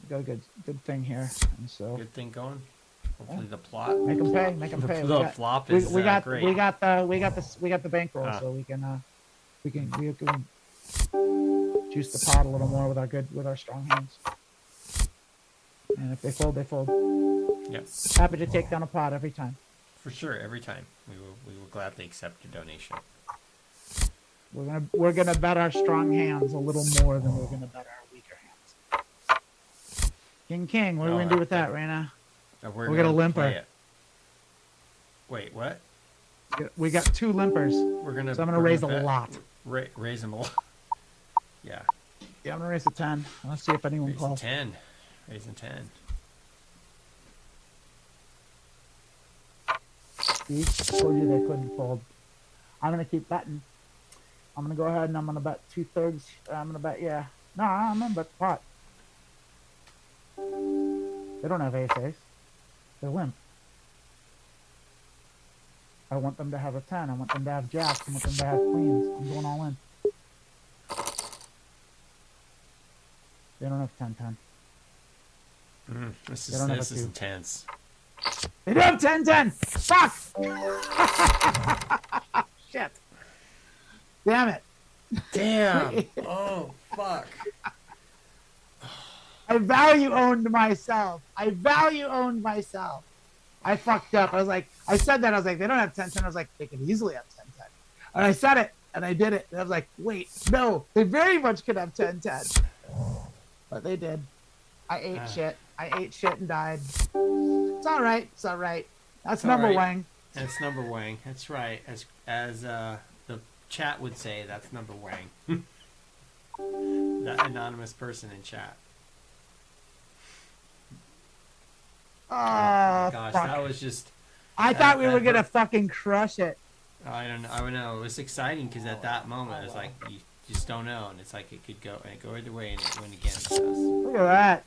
got a good thing here, and so
Good thing going. Hopefully the plot.
make them pay. Make them pay.
The flop is great.
We got the bankroll, so we can juice the pot a little more with our strong hands. And if they fold, they fold.
Yep.
Happy to take down a pot every time.
For sure, every time we will gladly accept your donation.
We're gonna bet our strong hands a little more than we're gonna bet our weaker hands. King, what are we gonna do with that, Rayna?
We're
gonna limper.
play it. Wait, what?
We got 2 limpers.
We're gonna.
So I'm gonna raise a lot.
Raise them a lot. Yeah.
Yeah, I'm gonna raise a 10. Let's see if anyone
Raising
calls.
10. Raising 10.
See, told you they couldn't fold. I'm gonna keep betting. I'm gonna go ahead and I'm gonna bet 2/3. I'm gonna bet No, I'm gonna bet the pot. They don't have ace. They're limp. I want them to have a 10. I want them to have jacks. I want them to have queens. I'm going all in. They don't have 10-10.
This is intense.
They do have 10-10. Fuck! Shit. Damn it.
Damn. Oh, fuck.
I value owned myself. I fucked up. I said that. I was like, they don't have 10-10. I was like, they could easily have 10-10. And I said it, and I did it. And I was like, wait, no, they very much could have 10-10. But they did. I ate shit and died. It's all right. That's number Wang.
That's number Wang. That's right. As the chat would say, that's number Wang. That anonymous person in chat.
Oh,
gosh,
fuck.
that was just.
I thought we were gonna fucking crush it.
I don't know. It was exciting because at that moment, it's like you just don't know, and it's like it could go either way, and it went against us.
Look at that.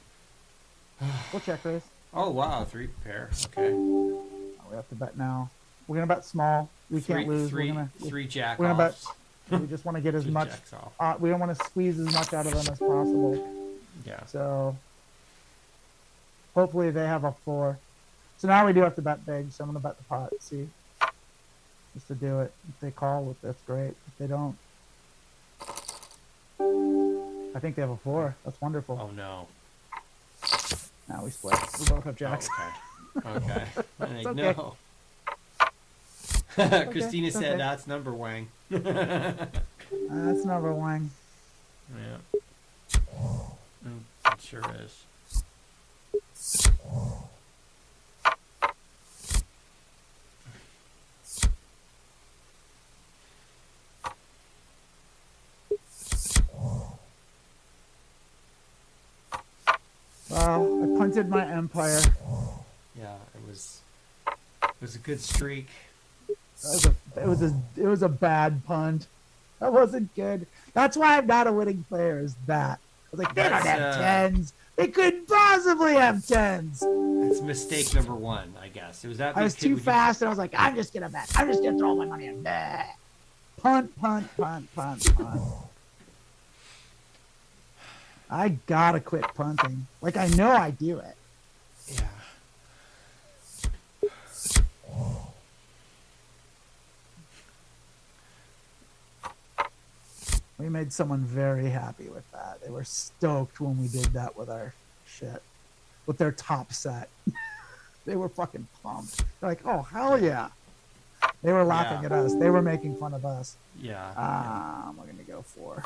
We'll check this.
Oh wow, 3 pair. Okay.
We have to bet now. We're gonna bet small. We can't lose.
Three jack
we're gonna
offs.
bet. We just want to get as much.
Off.
We don't want to squeeze as much out of them as possible.
Yeah.
So hopefully they have a 4. So now we do have to bet big. So I'm gonna bet the pot. See, just to do it. If they call, that's great. If they don't, I think they have a 4. That's wonderful.
Oh no.
Now we split. We both have jacks.
Oh, okay.
It's okay.
No. Christina said that's number Wang.
That's number Wang.
Yeah. It sure is.
Well, I punted my empire.
Yeah, it was a good streak.
It was a bad punt. That wasn't good. That's why I'm not a winning player. Is that I was like, they don't have 10s. They couldn't possibly have 10s.
That's mistake number 1, I guess. It was that.
I was too fast, and I was like, I'm just gonna bet. I'm just gonna throw my money in. Punt. I gotta quit punting. Like, I know I do it.
Yeah.
We made someone very happy with that. They were stoked when we did that with our shit, with their top set. They were fucking pumped. They're like, oh, hell yeah. They were laughing at us. They were making fun of us.
Yeah.
We're going to go for.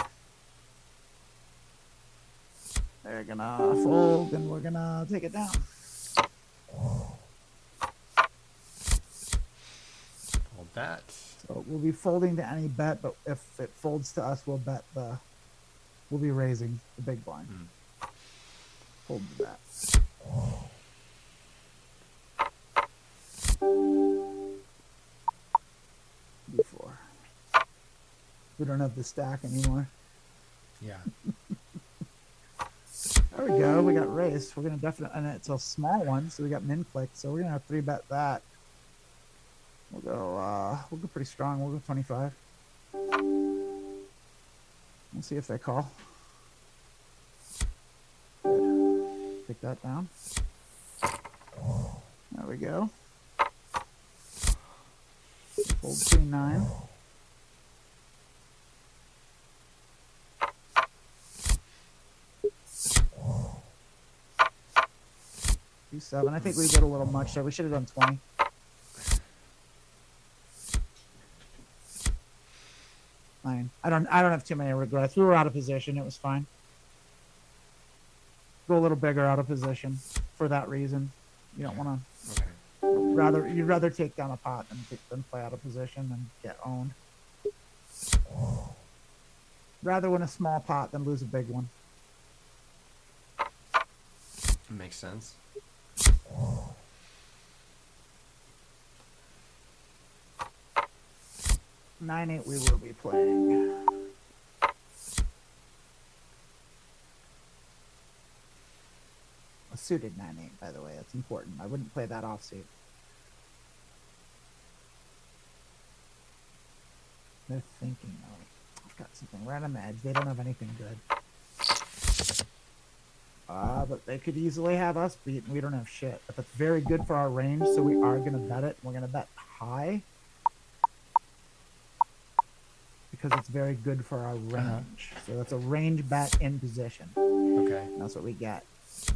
They're going to fold, and we're going to take it down.
Fold that.
So we'll be folding to any bet, but if it folds to us, we'll be raising the big blind. Fold to that. D4. We don't have the stack anymore.
Yeah.
There we go. We got raised. We're gonna definitely, and it's a small one, so we got min click. So we're gonna have 3-bet that. We'll go pretty strong. We'll go 25. We'll see if they call. Good. Take that down. There we go. Fold 3-9. $2-7. I think we did a little much there. We should have done 20. Fine. I don't have too many regrets. We were out of position. It was fine. Go a little bigger out of position for that reason. You don't want to.
Okay.
You'd rather take down a pot than play out of position and get owned. Rather win a small pot than lose a big one.
Makes sense.
9-8 we will be playing. A suited 9-8, by the way. That's important. I wouldn't play that offsuit. They're thinking, oh, I've got something right on the edge. They don't have anything good. But they could easily have us beat, and we don't have shit. But that's very good for our range, so we are going to bet it. We're going to bet high. Because it's very good for our range. So that's a range bet in position.
Okay.
And that's what we get.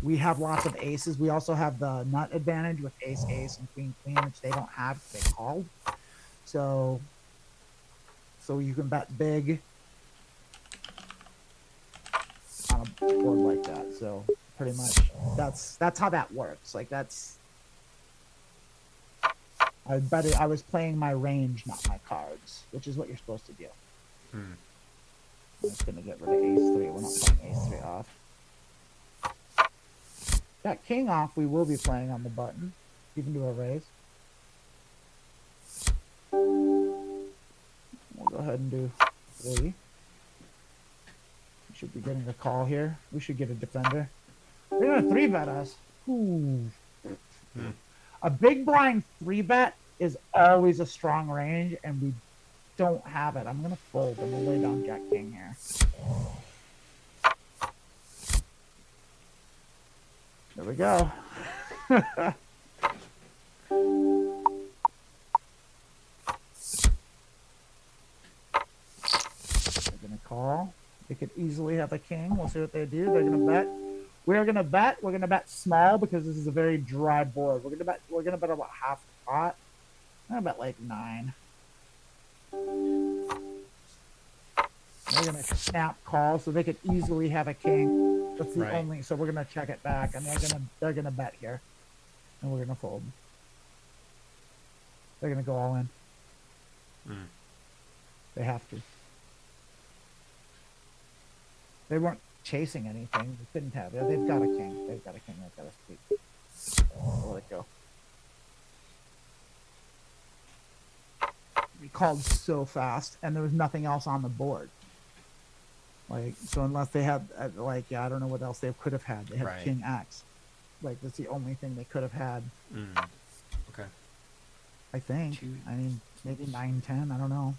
We have lots of aces. We also have the nut advantage with ace, ace, and queen, queen, which they don't have because they called. So you can bet big on a board like that. So pretty much that's how that works. Like I was playing my range, not my cards, which is what you're supposed to do. I'm just gonna get rid of ace-3. We're not playing ace-3 off. That king off, we will be playing on the button. You can do a raise. We'll go ahead and do 3. We should be getting a call here. We should get a defender. They're gonna 3-bet us. Ooh. A big blind 3-bet is always a strong range, and we don't have it. I'm gonna fold and we'll lay down Jack King here. There we go. They're gonna call. They could easily have a king. We'll see what they do. They're gonna bet. We're gonna bet. We're gonna bet small because this is a very dry board. We're gonna bet about half the pot. I'm gonna bet like 9. They're gonna snap call, so they could easily have a king. That's the only. So we're gonna check it back, and they're gonna bet here, and we're gonna fold. They're gonna go all in. They have to. They weren't chasing anything. They couldn't have. They've got a king. They've got a king. They've got a street. We'll let it go. We called so fast, and there was nothing else on the board. Like, so unless they had, I don't know what else they could have had. They had King X. Like, that's the only thing they could have had.
Okay.
I think. I mean, maybe 9-10. I don't know.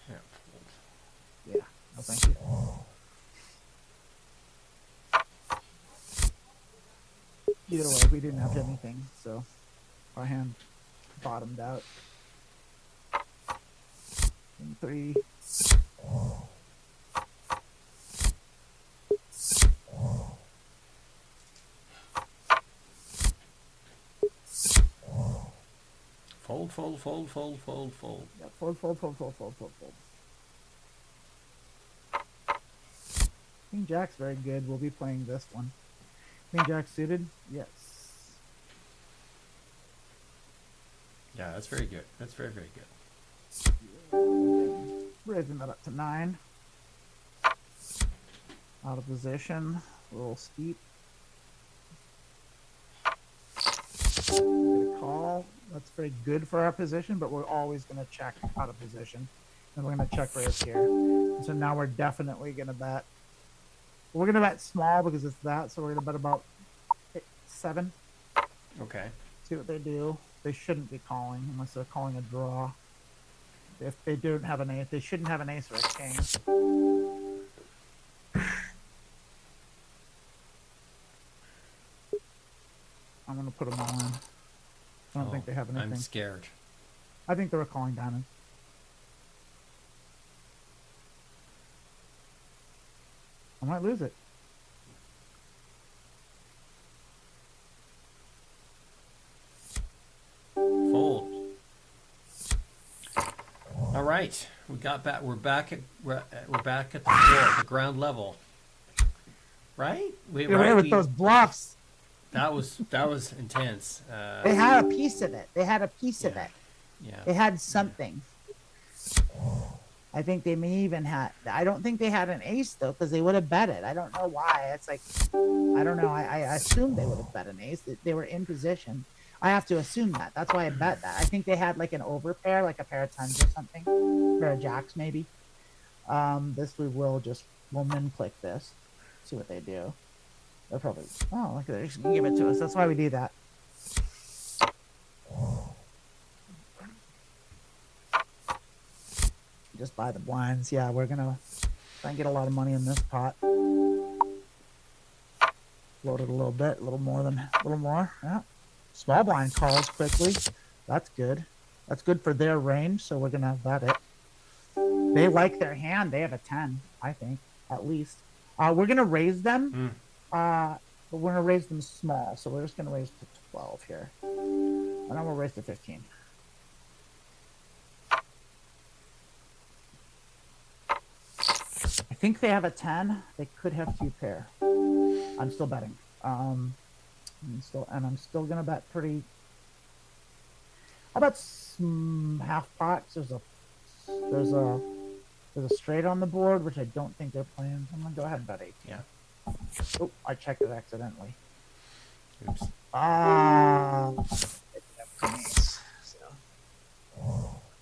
Yeah.
Yeah. No, thank you. Either way, we didn't have anything, so our hand bottomed out. King 3.
Fold, fold, fold, fold, fold, fold.
Yeah, fold, fold, fold, fold, fold, fold, fold. King Jack's very good. We'll be playing this one. King Jack suited? Yes.
Yeah, that's very good. That's very, very good.
Raising that up to 9. Out of position. A little steep. Get a call. That's very good for our position, but we're always going to check out of position. And we're going to check raise here. And so now we're definitely going to bet. We're going to bet small because it's that, so we're going to bet about 7.
Okay.
See what they do. They shouldn't be calling unless they're calling a draw. If they don't have an ace, they shouldn't have an ace or a king. I'm going to put them all in. I don't think they have anything.
I'm scared.
I think they were calling diamonds. I might lose it.
Fold. All right, we got back. We're back at the floor, the ground level. Right?
With those bluffs.
That was intense.
They had a piece of it. They had a piece of it.
Yeah.
They had something. I think they may even had. I don't think they had an ace though, because they would have bet it. I don't know why. It's like, I don't know. I assumed they would have bet an ace. They were in position. I have to assume that. That's why I bet that. I think they had like an overpair, like a pair of 10s or something, pair of jacks maybe. This we'll min click this, see what they do. They'll probably, oh, look at it, just give it to us. That's why we do that. Just buy the blinds. Yeah, we're gonna try and get a lot of money in this pot. Load it a little bit, a little more. Yeah. Small blind calls quickly. That's good. That's good for their range, so we're gonna bet it. They like their hand. They have a 10, I think, at least. We're gonna raise them. But we're gonna raise them small, so we're just gonna raise to 12 here. And then we'll raise to 15. I think they have a 10. They could have 2 pair. I'm still betting. I'm still gonna bet pretty. How about half pots? There's a straight on the board, which I don't think they're playing. I'm gonna go ahead and bet 18.
Yeah.
Oh, I checked it accidentally.
Oops.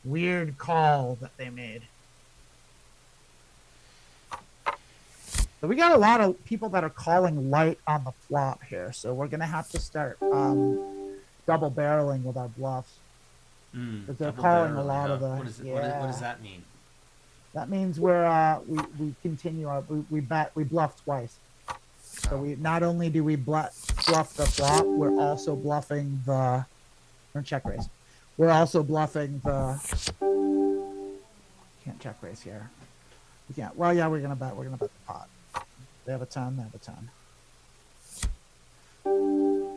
Weird call that they made. So we got a lot of people that are calling light on the flop here, so we're gonna have to start double barreling with our bluffs. Because they're calling a lot of the.
What does that mean?
That means we continue our we bluff twice. So we not only do we bluff the flop, we're also bluffing the check raise. We're also bluffing the can't check raise here. We can't. Well, yeah, we're gonna bet the pot. They have a 10. They have a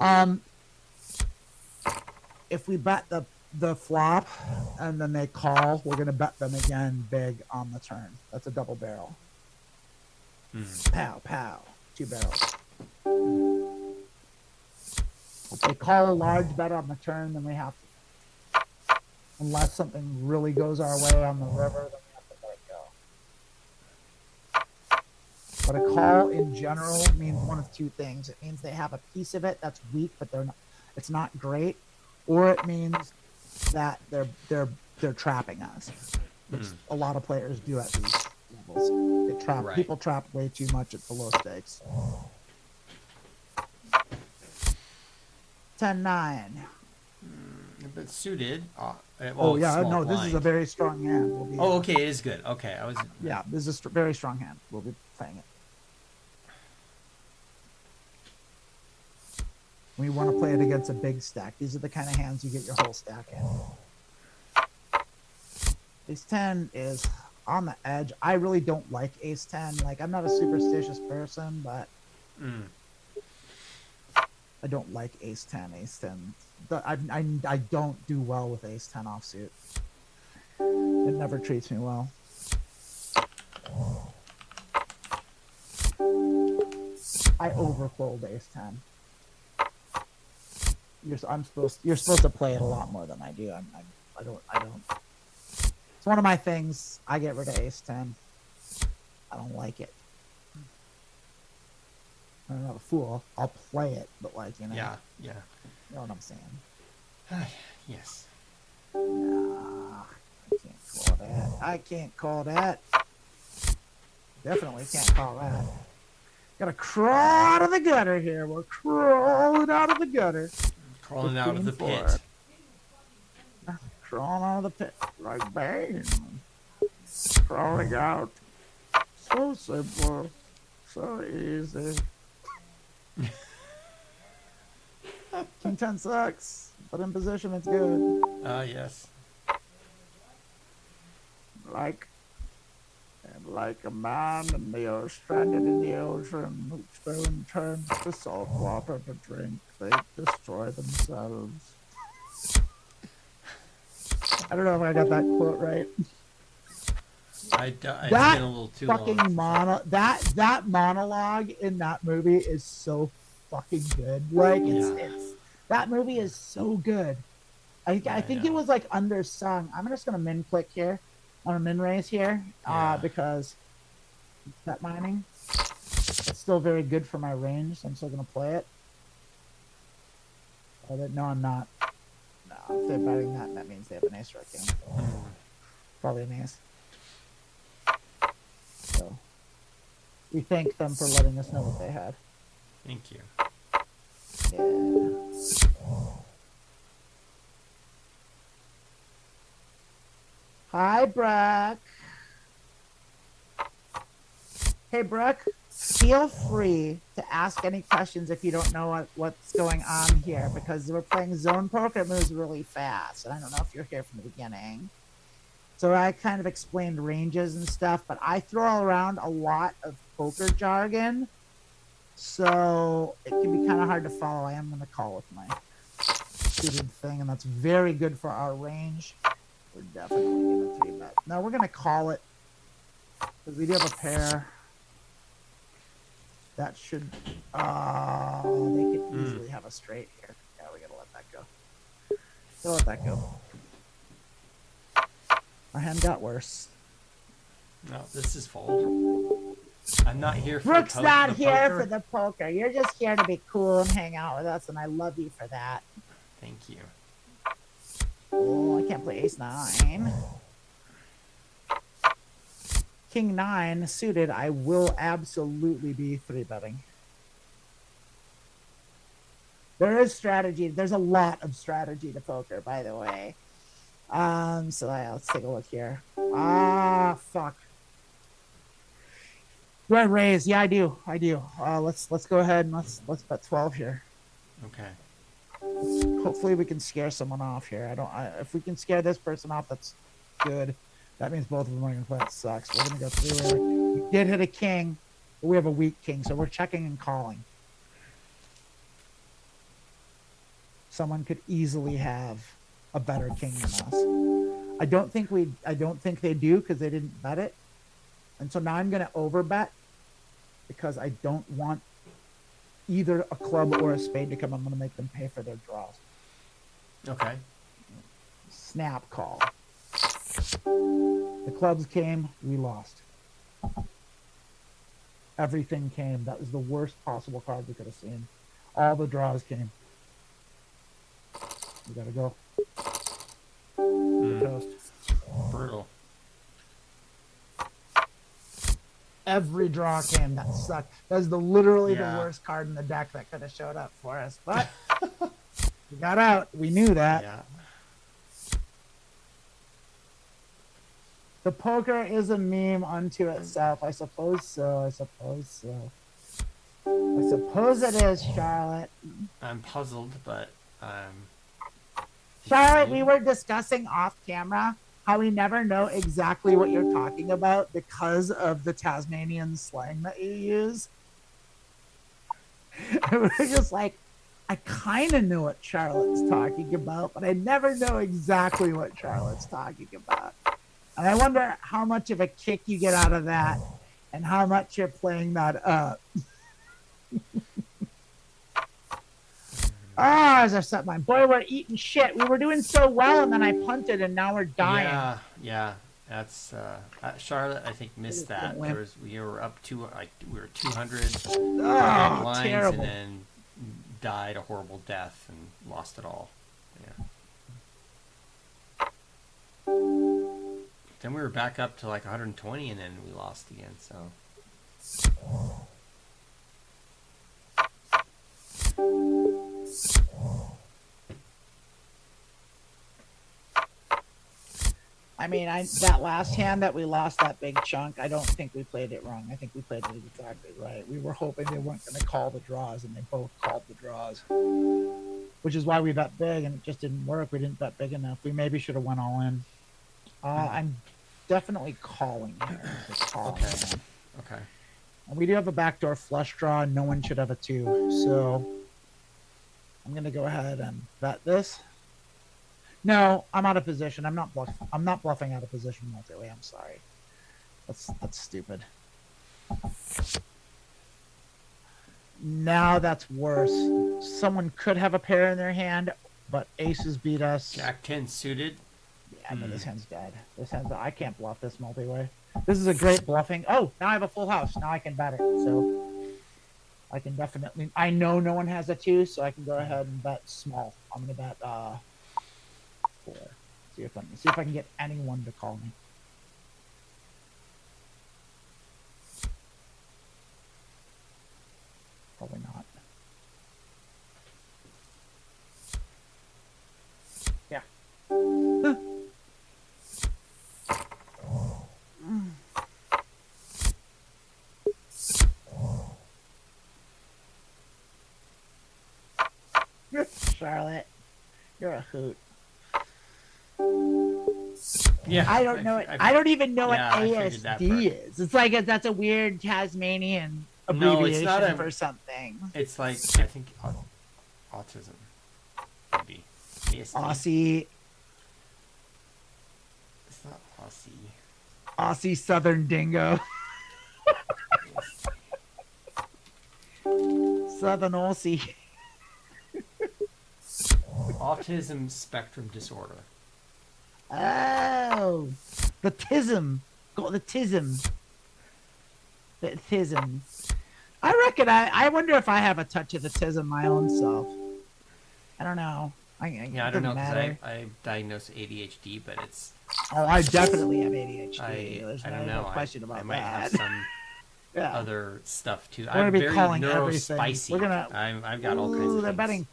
10. If we bet the flop and then they call, we're gonna bet them again big on the turn. That's a double barrel. Pow pow, 2 barrels. If they call a large bet on the turn, then we have to, unless something really goes our way on the river, then we have to let it go. But a call in general means one of 2 things. It means they have a piece of it that's weak, but it's not great, or it means that they're trapping us, which a lot of players do at these levels. They trap. Right. People trap way too much at the low stakes. 10-9.
But suited.
This is a very strong hand.
Okay, it is good. Okay,
Yeah, this is a very strong hand. We'll be playing it. when you want to play it against a big stack. These are the kind of hands you get your whole stack in. Ace 10 is on the edge. I really don't like Ace 10. Like, I'm not a superstitious person, but I don't like Ace 10. Ace 10. I don't do well with Ace 10 offsuit. It never treats me well. I overfold Ace 10. You're supposed to play it a lot more than I do. I don't. It's one of my things. I get rid of Ace 10. I don't like it. I'm not a fool. I'll play it, but like, you know.
Yeah.
You know what I'm saying?
Yes.
Nah, I can't call that. Definitely can't call that. Gotta crawl out of the gutter here. We're crawling out of the gutter.
Crawling out of the pit.
Crawling out of the pit. Like bang. Crawling out. So simple. So easy. King 10 sucks, but in position it's good.
Yes.
Like a man in the ocean, stranded in the ocean, whose stone turns to salt water to drink, they destroy themselves. I don't know if I got that quote right.
It's been a little too
fucking
long.
That monologue in that movie is so fucking good. Like it's that movie is so good. I think it was like undersung. I'm just gonna min click here. On a min raise here, because that mining, it's still very good for my range, so I'm still gonna play it. No, I'm not. No, if they're betting that means they have an ace or a king. Probably an ace. So we thank them for letting us know what they had.
Thank you.
Yeah. Hi, Brooke. Hey, Brooke, feel free to ask any questions if you don't know what's going on here, because we're playing zone poker. It moves really fast, and I don't know if you're here from the beginning. So I kind of explained ranges and stuff, but I throw around a lot of poker jargon, so it can be kind of hard to follow. I am going to call with my suited thing, and that's very good for our range. We're definitely going to 3-bet. No, we're going to call it because we do have a pair. That should, they could easily have a straight here. Yeah, we got to let that go. We'll let that go. Our hand got worse.
No, this is fold. I'm not here for
Brooke's not
the
here
poker.
for the poker. You're just here to be cool and hang out with us, and I love you for that.
Thank you.
Oh, I can't play ace 9. King 9 suited, I will absolutely be 3-betting. There is strategy. There's a lot of strategy to poker, by the way. So let's take a look here. Fuck. Do I raise? Yeah, I do. Let's go ahead and let's bet 12 here.
Okay.
Hopefully we can scare someone off here. If we can scare this person off, that's good. That means both of them are going to play. That sucks. We're going to go through. We did hit a king, but we have a weak king, so we're checking and calling. Someone could easily have a better king than us. I don't think they do because they didn't bet it. And so now I'm going to overbet because I don't want either a club or a spade to come. I'm going to make them pay for their draws.
Okay.
Snap call. The clubs came, we lost. Everything came. That was the worst possible card we could have seen. All the draws came. We gotta go. Toast.
Brutal.
Every draw came. That sucked. That was literally the worst card in the deck that could have showed up for us. But we got out. We knew that.
Yeah.
The poker is a meme unto itself. I suppose so. I suppose it is, Charlotte.
I'm puzzled, but
Charlotte, we were discussing off camera how we never know exactly what you're talking about because of the Tasmanian slang that you use. We're just like, I kind of know what Charlotte's talking about, but I never know exactly what Charlotte's talking about. And I wonder how much of a kick you get out of that and how much you're playing that up. As I set mine. Boy, we're eating shit. We were doing so well, and then I punted, and now we're dying.
Yeah. That's Charlotte. I think missed that. We were up to we were 200 blinds,
terrible.
and then died a horrible death and lost it all. Yeah. Then we were back up to like 120, and then we lost again. So.
I mean, that last hand that we lost that big chunk, I don't think we played it wrong. I think we played it exactly right. We were hoping they weren't going to call the draws, and they both called the draws, which is why we bet big, and it just didn't work. We didn't bet big enough. We maybe should have went all in. I'm definitely calling here.
Okay.
And we do have a backdoor flush draw, and no one should have a 2. So I'm going to go ahead and bet this. No, I'm out of position. I'm not bluffing out of position multi-way. I'm sorry. That's stupid. Now that's worse. Someone could have a pair in their hand, but aces beat us.
Jack 10 suited.
Yeah, but this hand's dead. I can't bluff this multi-way. This is a great bluffing. Oh, now I have a full house. Now I can bet it. So I can definitely. I know no one has a 2, so I can go ahead and bet small. I'm gonna bet 4. See if I can get anyone to call me. Probably not. Yeah. Charlotte, you're a hoot.
Yeah,
I don't know it. I don't even know what
ASD
is. It's like that's a weird Tasmanian abbreviation for something.
It's like I think autism. Maybe ASD.
Aussie.
It's not Aussie.
Aussie Southern Dingo. Southern Aussie.
Autism spectrum disorder.
Oh, the tism. Got the tism. The tism. I reckon I wonder if I have a touch of the tism my own self. I don't know.
I don't know because I diagnosed ADHD, but it's.
Oh, I definitely have ADHD.
There's no question about that. I might have some other stuff too.
We're gonna be calling
everything. I've got all kinds of
they're
things.
betting.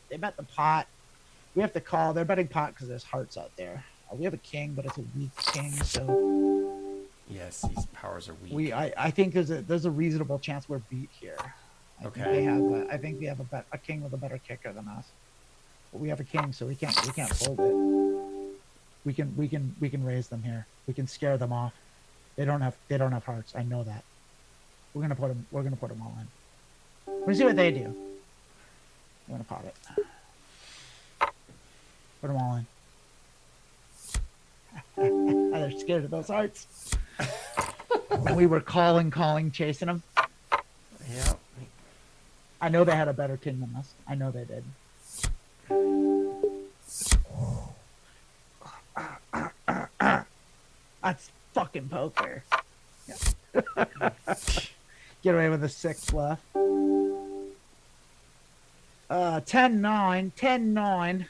They bet the pot. We have to call. They're betting pot because there's hearts out there. We have a king, but it's a weak king, so.
Yes, these powers are weak.
I think there's a reasonable chance we're beat here. I think they have a king with a better kicker than us. But we have a king, so we can't fold it. We can raise them here. We can scare them off. They don't have hearts. I know that. We're gonna put them all in. We're gonna see what they do. I'm gonna pot it. Put them all in. They're scared of those hearts. And we were calling, chasing them.
Yeah.
I know they had a better king than us. I know they did. That's fucking poker. Get away with a 6 bluff. 10-9, 10-9.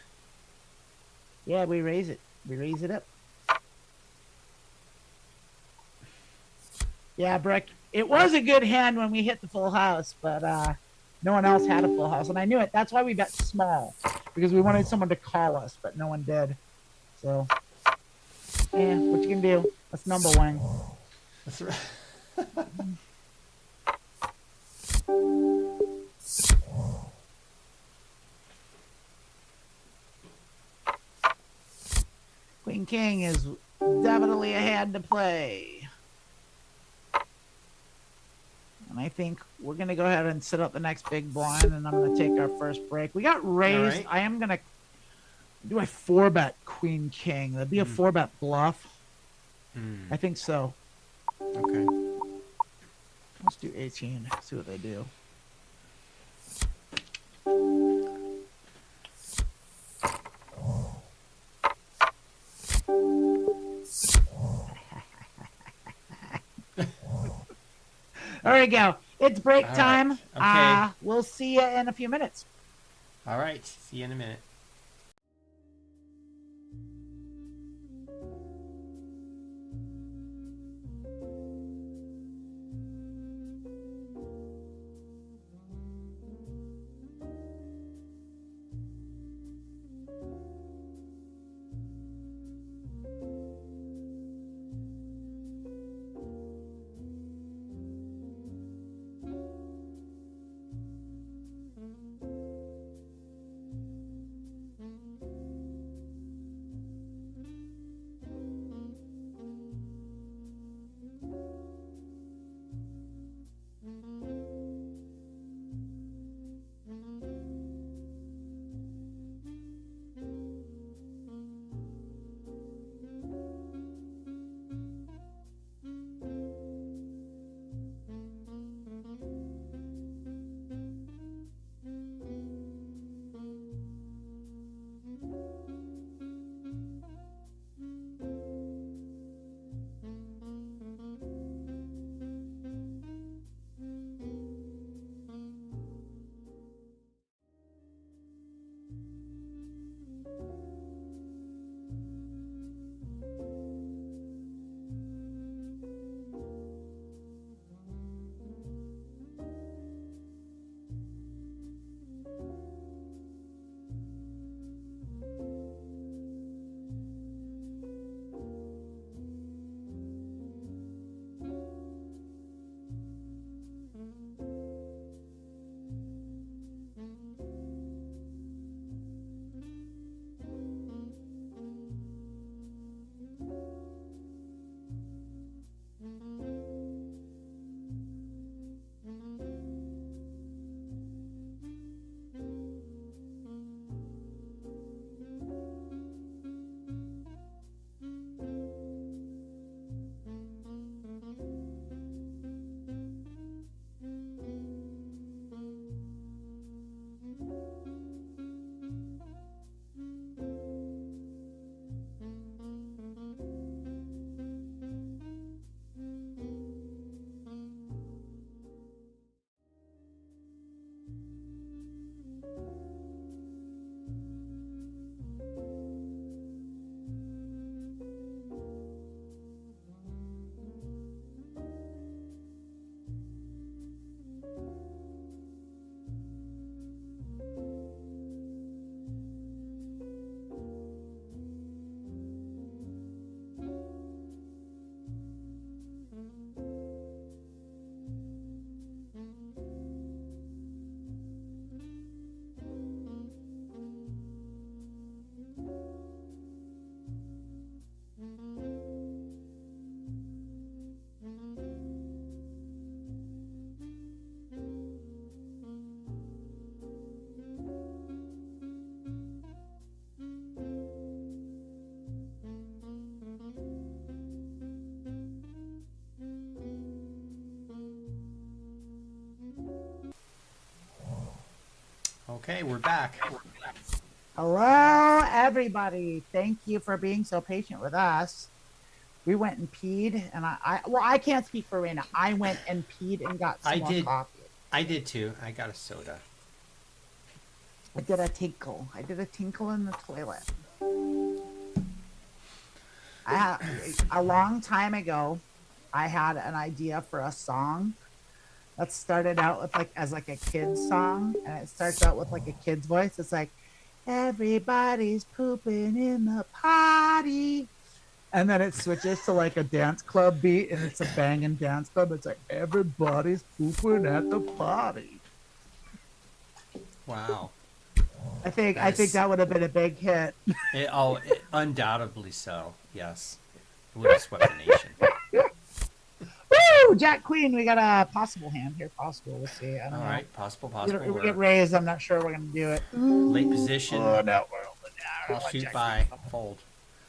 Yeah, we raise it. We raise it up. Yeah, Brick. It was a good hand when we hit the full house, but no one else had a full house, and I knew it. That's why we bet small, because we wanted someone to call us, but no one did. So, yeah, what you can do? That's number one.
That's right.
Queen King is definitely a hand to play. And I think we're going to go ahead and set up the next big blind, and I'm going to take our first break. We got raised.
Right.
I am going to do a 4-bet Queen King. That'd be a 4-bet bluff. I think so.
Okay.
Let's do 18. See what they do. There we go. It's break time.
Right. Okay.
We'll see you in a few minutes.
All right. See you in a minute. Okay, we're back.
Hello, everybody. Thank you for being so patient with us. We went and peed, and I can't speak for Rayna. I went and peed and got some more coffee.
I did too. I got a soda.
I did a tinkle. In the toilet. A long time ago, I had an idea for a song that started out with as a kid's song, and it starts out with like a kid's voice. It's like, everybody's pooping in the potty. And then it switches to like a dance club beat, and it's a banging dance club. It's like everybody's pooping at the party.
Wow.
I think that would have been a big hit.
Undoubtedly so. Yes, it would have swept the nation.
Woo! Jack Queen. We got a possible hand here. Possible. Let's see. I don't know.
All right, possible.
We get raised. I'm not sure we're gonna do it.
Late position.
Oh, no.
I'll shoot by fold.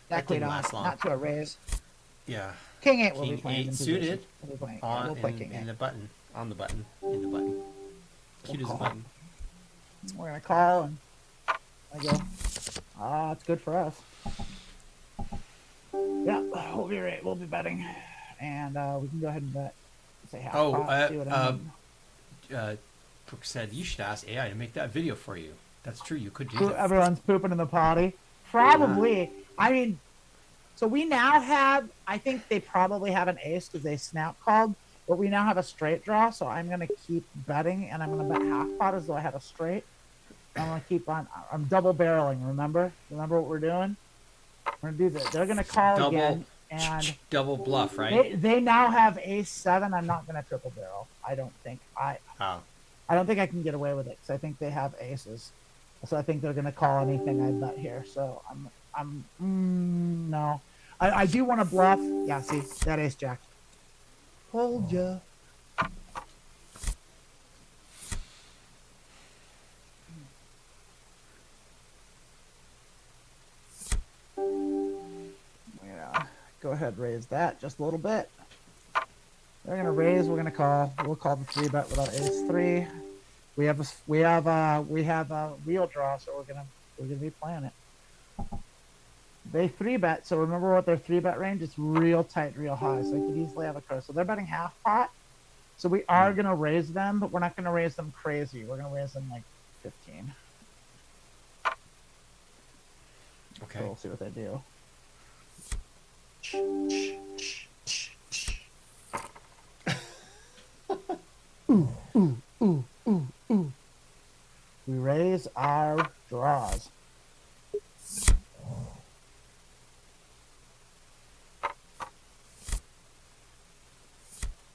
Jack Queen on. Not to a raise.
Yeah.
King 8 will
King
be playing
8 suited.
We'll play King 8.
In the button. On the button. In the button. Cute as a button.
We're gonna call and I go. It's good for us. Yeah, we'll be right. We'll be betting, and we can go ahead and bet. Say half.
Brooke said you should ask AI to make that video for you. That's true. You could do that.
Everyone's pooping in the potty. Probably. Yeah. I mean, so we now have. I think they probably have an ace because they snap called, but we now have a straight draw. So I'm gonna keep betting, and I'm gonna bet half pot as though I had a straight. I'm gonna keep on. I'm double barreling. Remember what we're doing. We're gonna do this. They're gonna call again and
double bluff, right?
They now have ace 7. I'm not gonna triple barrel. I don't think I don't think I can get away with it because I think they have aces. So I think they're gonna call anything I bet here. So no. I do want to bluff. Yeah, see that ace jack. Hold ya. Go ahead, raise that just a little bit. They're gonna raise. We're gonna call. We'll call the 3-bet without ace 3. We have a wheel draw, so we're gonna be playing it. They 3-bet, so remember what their 3-bet range is real tight, real high. So they could easily have a curse. So they're betting half pot. So we are gonna raise them, but we're not gonna raise them crazy. We're gonna raise them like 15.
Okay.
So we'll see what they do. Ooh. We raise our draws.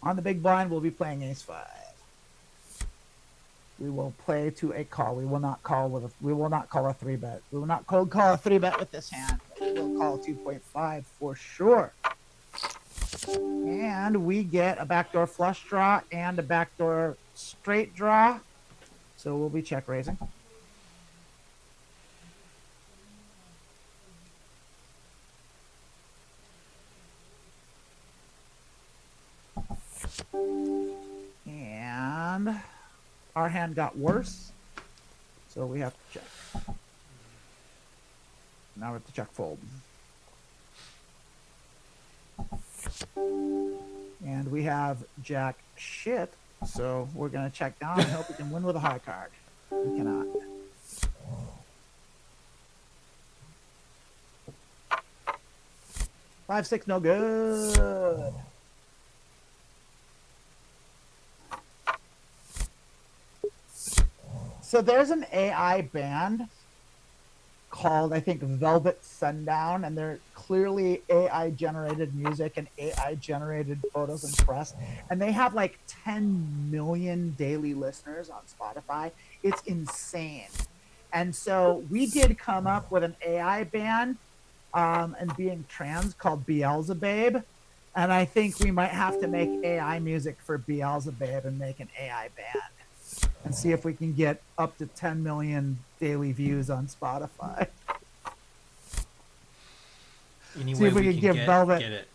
On the big blind, we'll be playing ace 5. We will play to a call. We will not call a 3-bet. We will not cold call a 3-bet with this hand. We'll call 2.5 for sure. And we get a backdoor flush draw and a backdoor straight draw. So we'll be check raising. And our hand got worse. So we have to check. Now we have to check fold. And we have jack shit, so we're going to check down and hope we can win with a high card. We cannot. Five, 6, no good. So there's an AI band called, I think, Velvet Sundown, and they're clearly AI generated music and AI generated photos and press, and they have like 10 million daily listeners on Spotify. It's insane. And so we did come up with an AI band and being trans called Beelzebub, and I think we might have to make AI music for Beelzebub and make an AI band and see if we can get up to 10 million daily views on Spotify.
Any
see
way
if we can give Velvet.
Get it.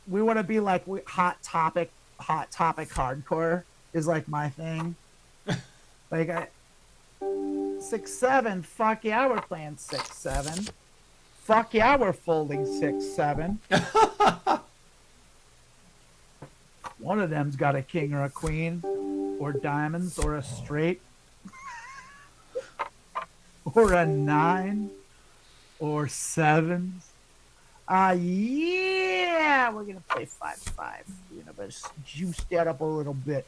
We want to be like hot topic hardcore is like my thing. Like 6-7, fuck yeah, we're playing 6-7. Fuck yeah, we're folding 6-7. One of them's got a king or a queen, or diamonds, or a straight, or a 9, or 7s. Yeah, we're gonna play 5-5. You know, but juice that up a little bit.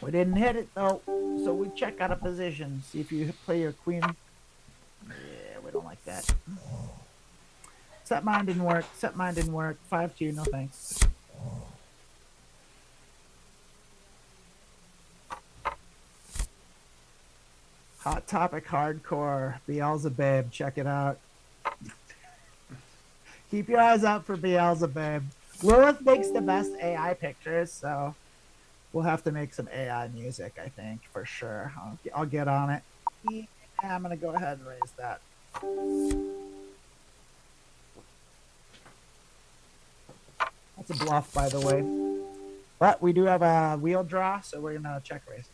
We didn't hit it though, so we check out of position. See if you play your queen. Yeah, we we don't like that. Set mine didn't work. Set mine didn't work. 5-2, no thanks. Hot Topic Hardcore. Beelzebub. Check it out. Keep your eyes out for Beelzebub. Lilith makes the best AI pictures, so we'll have to make some AI music, I think, for sure. I'll get on it. Yeah, I'm going to go ahead and raise that. That's a bluff, by the way. But we do have a wheel draw, so we're going to check raise.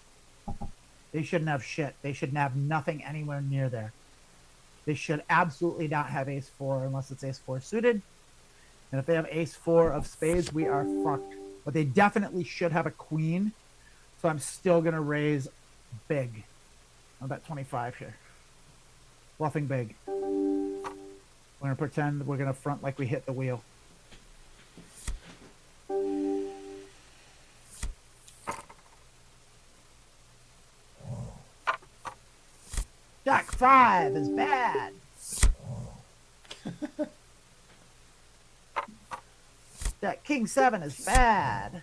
They shouldn't have shit. They shouldn't have nothing anywhere near there. They should absolutely not have ace-4 unless it's ace-4 suited. And if they have ace-4 of spades, we are fucked. But they definitely should have a queen. So I'm still going to raise big. I'm about 25 here. Bluffing big. We're going to pretend we're going to front like we hit the wheel. Jack 5 is bad. Jack King 7 is bad.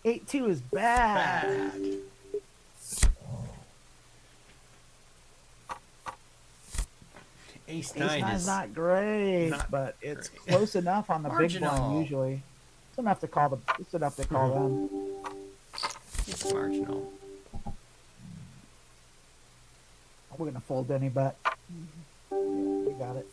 8-2 is bad.
Ace-9
is not great, but it's close enough on the big one usually. It's enough to call them. It's enough to call them.
It's marginal.
We're gonna fold any bet. Yeah, we got it.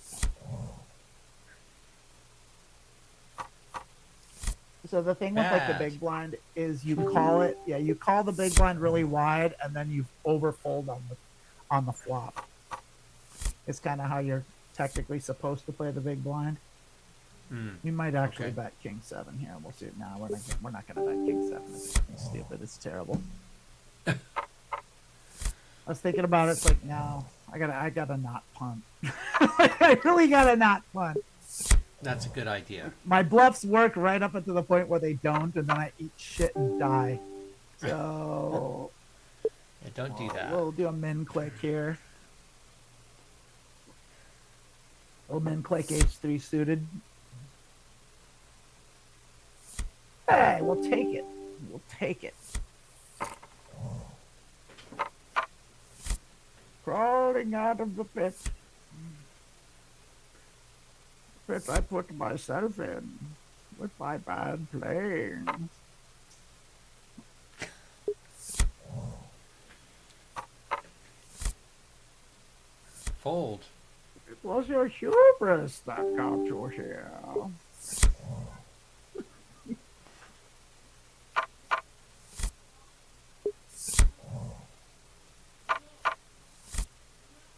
So the thing with like the big blind is you call it. Yeah, you call the big blind really wide, and then you overfold on the flop. It's kind of how you're technically supposed to play the big blind. We might actually bet King 7 here. We'll see. No, we're not gonna bet King 7. It's stupid. It's terrible. I was thinking about it. It's like, no, I gotta not punt. I really gotta not punt.
That's a good idea.
My bluffs work right up until the point where they don't, and then I eat shit and die. So
yeah, don't do that.
We'll do a min click here. We'll min click H3 suited. Hey, we'll take it. We'll take it. Crawling out of the pit. Pit I put myself in with my bad playing.
Fold.
It was your hubris that got you here.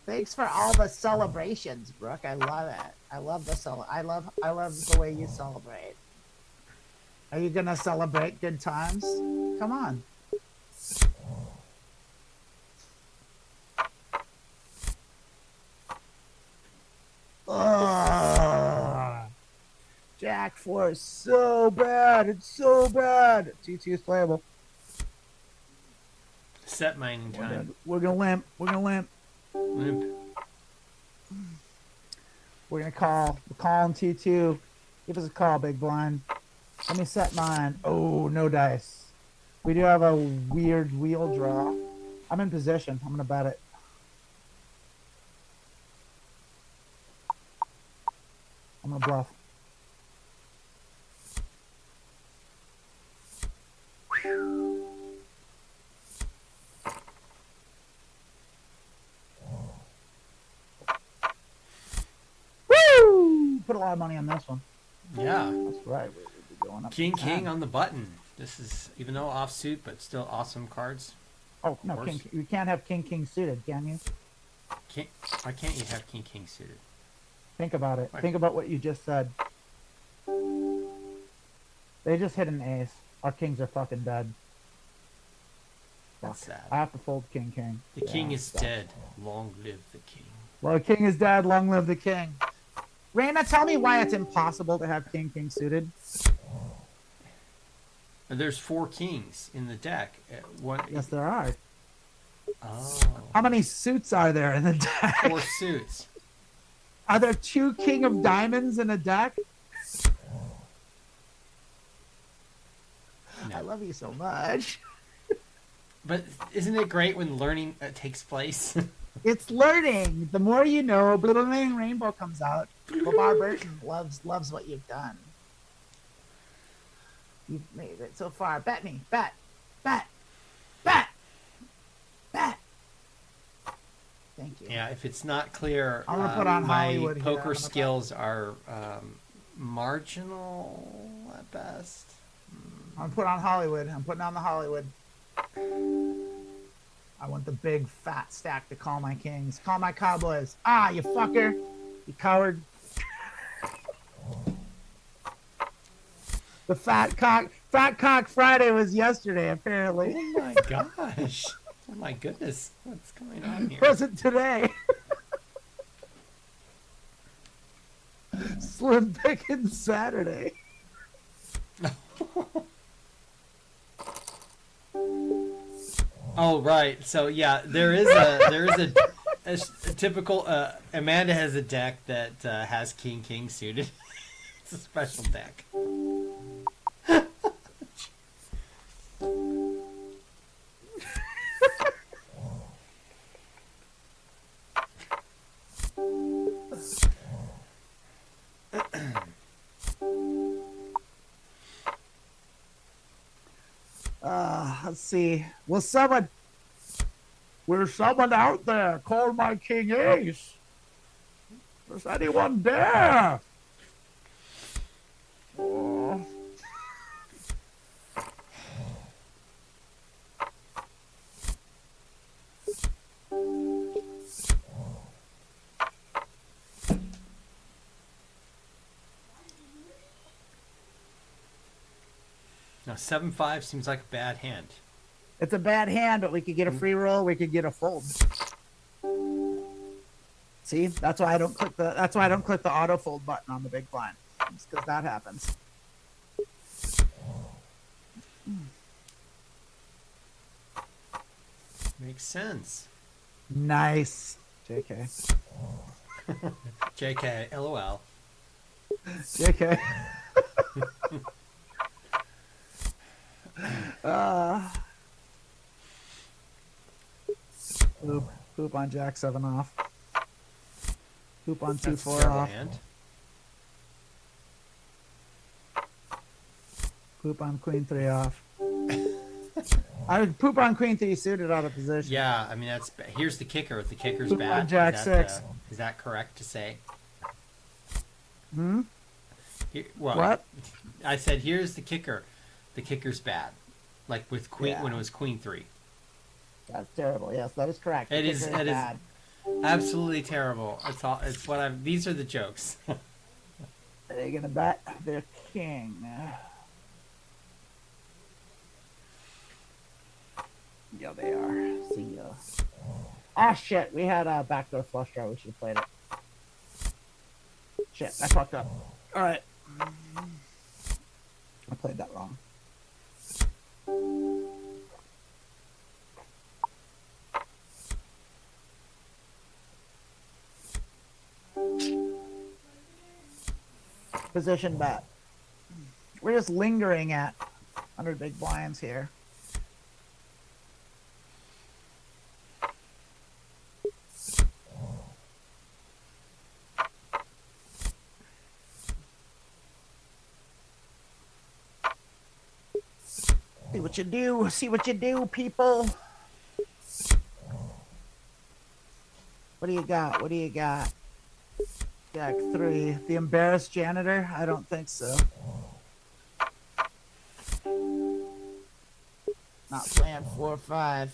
Thanks for all the celebrations, Brooke. I love it. I love the I love the way you celebrate. Are you gonna celebrate good times? Come on. Jack 4 is so bad. It's so bad. 2-2 is playable.
Set mining time.
We're gonna limp. We're gonna limp.
Limp.
We're gonna call. We're calling 2-2. Give us a call, big blind. Let me set mine. Oh, no dice. We do have a weird wheel draw. I'm in position. I'm gonna bet it. I'm gonna bluff. Woo! Put a lot of money on this one.
Yeah.
That's right. We'll be going up.
King on the button. This is, even though offsuit, but still awesome cards.
Oh, no, king. You can't have king suited, can you?
Why can't you have king suited?
Think about it. Think about what you just said. They just hit an ace. Our kings are fucking dead.
That's sad.
I have to fold king.
The king is dead. Long live the king.
Well, the king is dead. Long live the king. Rayna, tell me why it's impossible to have king suited.
And there's 4 kings in the deck.
Yes, there are.
Oh,
How many suits are there in the deck?
4 suits.
Are there 2 king of diamonds in a deck?
No.
I love you so much.
But isn't it great when learning takes place?
It's learning. The more you know, Little Rainbow comes out. LeVar Burton loves what you've done. You've made it so far. Bet me. Bet. Bet. Bet. Bet. Thank you.
Yeah, if it's not clear,
I'm gonna put on
my
Hollywood here.
poker skills are marginal at best.
I'm gonna put on Hollywood. I'm putting on the Hollywood. I want the big fat stack to call my kings. Call my cowboys. Ah, you fucker. You coward. The Fat Cock Friday was yesterday, apparently.
Oh my gosh. Oh my goodness. What's going on here?
Was it today? Slim Pickens Saturday.
Oh right. So yeah, there is a typical Amanda has a deck that has king suited. It's a special deck.
Let's see. Will someone out there call my king ace? Is anyone there? Oh.
Now 7-5 seems like a bad hand.
It's a bad hand, but we could get a free roll. We could get a fold. See, that's why I don't click the auto fold button on the big blind. It's because that happens.
Makes sense.
Nice. JK.
JK, LOL.
JK. Poop on Jack 7 off. Poop on 2-4 off.
Hand.
Poop on Queen 3 off. I would poop on Queen 3 suited out of position.
Yeah, I mean that's. Here's the kicker. If the kicker's
Poop
bad,
on Jack
is that,
6.
Is that correct to say?
What?
I said here's the kicker. The kicker's bad, like with Queen when it was Queen 3.
That's terrible. Yes, that is correct.
It is
bad.
Absolutely terrible. It's all. It's what I'm. These are the jokes.
Are they gonna bet their king? Yeah, they are. See ya. Ah, shit. We had a backdoor flush draw. We should have played it. Shit, I fucked up. All right. I played that wrong. Position bet. We're just lingering at 100 big blinds here. See what you do. See what you do, people. What do you got? What do you got? Jack 3. The embarrassed janitor? I don't think so. Not playing 4-5.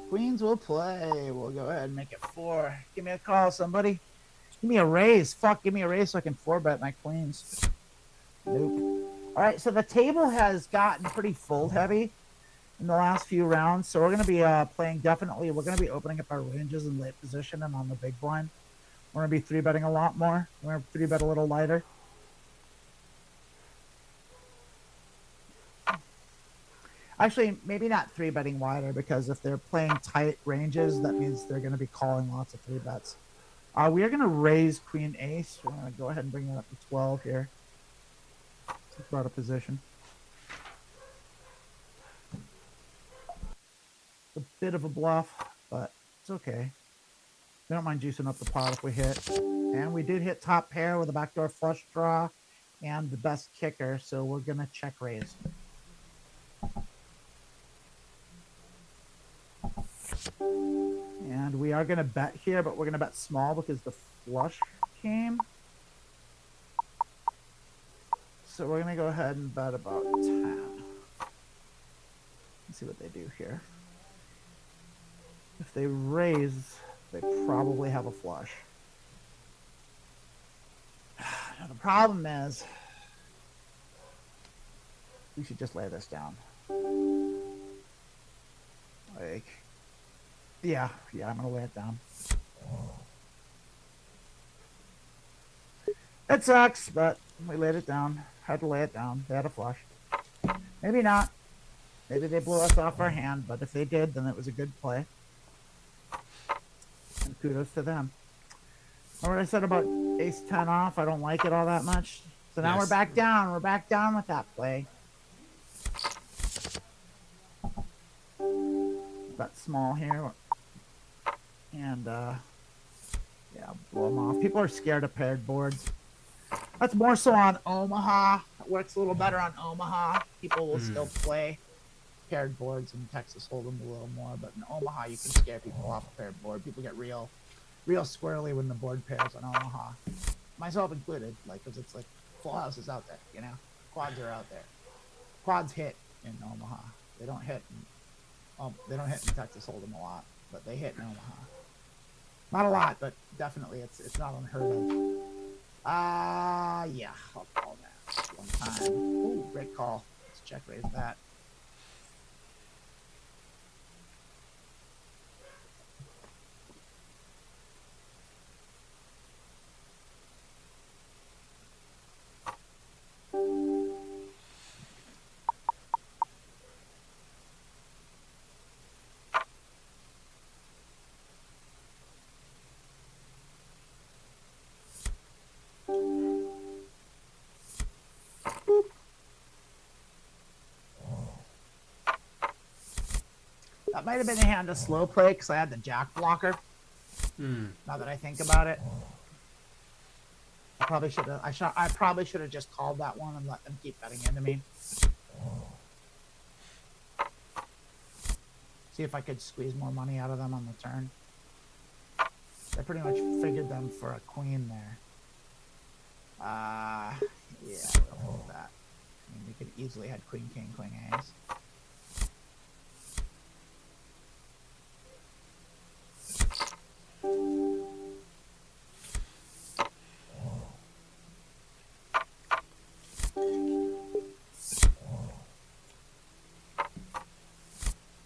Queens will play. We'll go ahead and make it 4. Give me a call, somebody. Give me a raise. Fuck, give me a raise so I can 4-bet my queens. Nope. All right, so the table has gotten pretty fold heavy in the last few rounds. So we're going to be playing definitely. We're going to be opening up our ranges in late position and on the big blind. We're going to be 3-betting a lot more. We're going to 3-bet a little lighter. Actually, maybe not 3-betting wider, because if they're playing tight ranges, that means they're going to be calling lots of 3-bets. We are going to raise queen ace. We're going to go ahead and bring that up to 12 here. Take out of position. A bit of a bluff, but it's okay. We don't mind juicing up the pot if we hit. And we did hit top pair with a backdoor flush draw and the best kicker, so we're going to check raise. And we are going to bet here, but we're going to bet small because the flush came. So we're going to go ahead and bet about 10. Let's see what they do here. If they raise, they probably have a flush. Now the problem is, we should just lay this down. Like, yeah, I'm gonna lay it down. It sucks, but we laid it down. Had to lay it down. They had a flush. Maybe not. Maybe they blew us off our hand, but if they did, then it was a good play. And kudos to them. Remember what I said about ace 10 off? I don't like it all that much. So now we're back down. We're back down with that play. Bet small here. And, yeah, blow them off. People are scared of paired boards. That's more so on Omaha. It works a little better on Omaha. People will still play paired boards in Texas Hold'em a little more, but in Omaha you can scare people off a paired board. People get real squirrely when the board pairs on Omaha, myself included. Like, because it's like full houses out there, you know, quads are out there. Quads hit in Omaha. They don't hit in Texas Hold'em a lot, but they hit in Omaha. Not a lot, but definitely it's not unheard of. Yeah, I'll call that one time. Ooh, great call. Let's check raise that. That might have been a hand of slow play because I had the jack blocker. Now that I think about it, I probably should have just called that one and let them keep betting into me. See if I could squeeze more money out of them on the turn. I pretty much figured them for a queen there. Yeah, we'll hold that. I mean, we could easily had queen, king, queen, ace.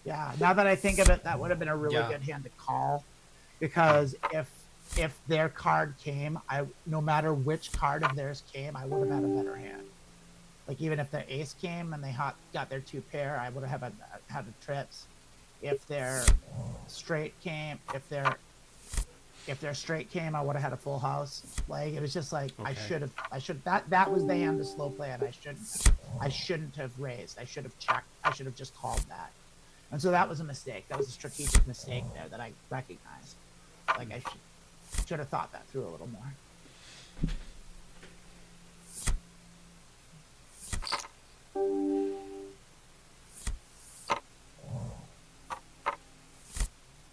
Yeah, now that I think of it, that would have been a really good hand to call, because if their card came, no matter which card of theirs came, I would have had a better hand. Like, even if their ace came and they got their 2 pair, I would have had a trips. If their straight came, if their straight came, I would have had a full house. Like, it was just like, okay. That was the hand to slow play, and I shouldn't have raised. I should have checked. I should have just called that. And so that was a mistake. That was a strategic mistake there that I recognized. Like, I should have thought that through a little more.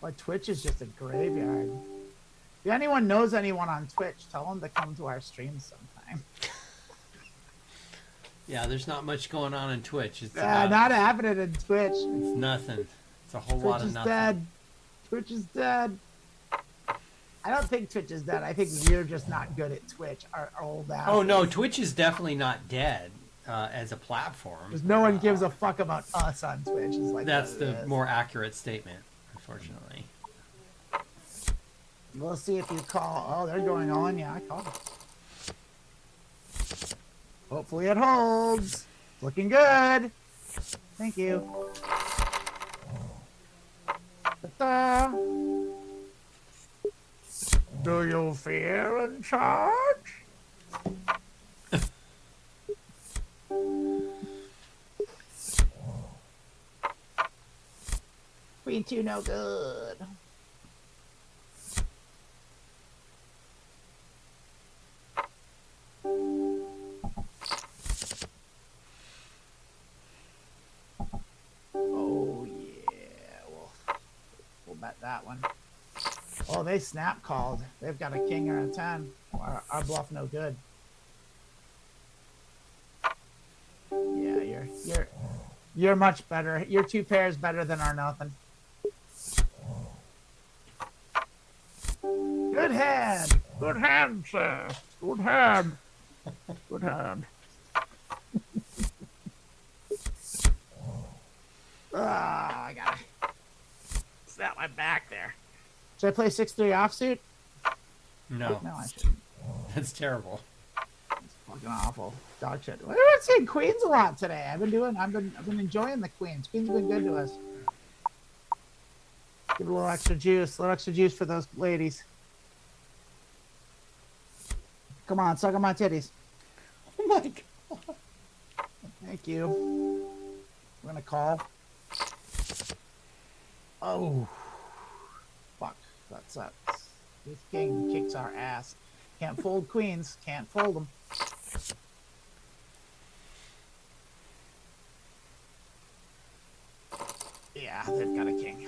Well, Twitch is just a graveyard. If anyone knows anyone on Twitch, tell them to come to our streams sometime.
Yeah, there's not much going on in Twitch. It's
not happening in Twitch.
It's nothing. It's a whole lot of nothing.
Dead. Twitch is dead. I don't think Twitch is dead. I think we're just not good at Twitch. Our old ass.
Oh no, Twitch is definitely not dead as a platform.
Because no one gives a fuck about us on Twitch. It's like
that's the more accurate statement, unfortunately.
We'll see if you call. Oh, they're going on. Yeah, I called it. Hopefully it holds. Looking good. Thank you. Ta-da. Do you feel in charge? Queen 2, no good. Oh, yeah. We'll bet that one. Oh, they snap called. They've got a king or a 10. Our bluff no good. Yeah, you're much better. Your 2 pairs better than our nothing. Good hand. Good hand, sir. Good hand. Good hand. I gotta snap my back there. Should I play 6-3 offsuit?
No.
No, I shouldn't.
That's terrible.
It's fucking awful. Dog shit. I've been seeing queens a lot today. I've been enjoying the queens. Queens have been good to us. Give it a little extra juice. A little extra juice for those ladies. Come on, suck on my titties.
Oh my god.
Thank you. We're gonna call. Oh. Fuck. That sucks. This king kicks our ass. Can't fold queens. Can't fold them. Yeah, they've got a king.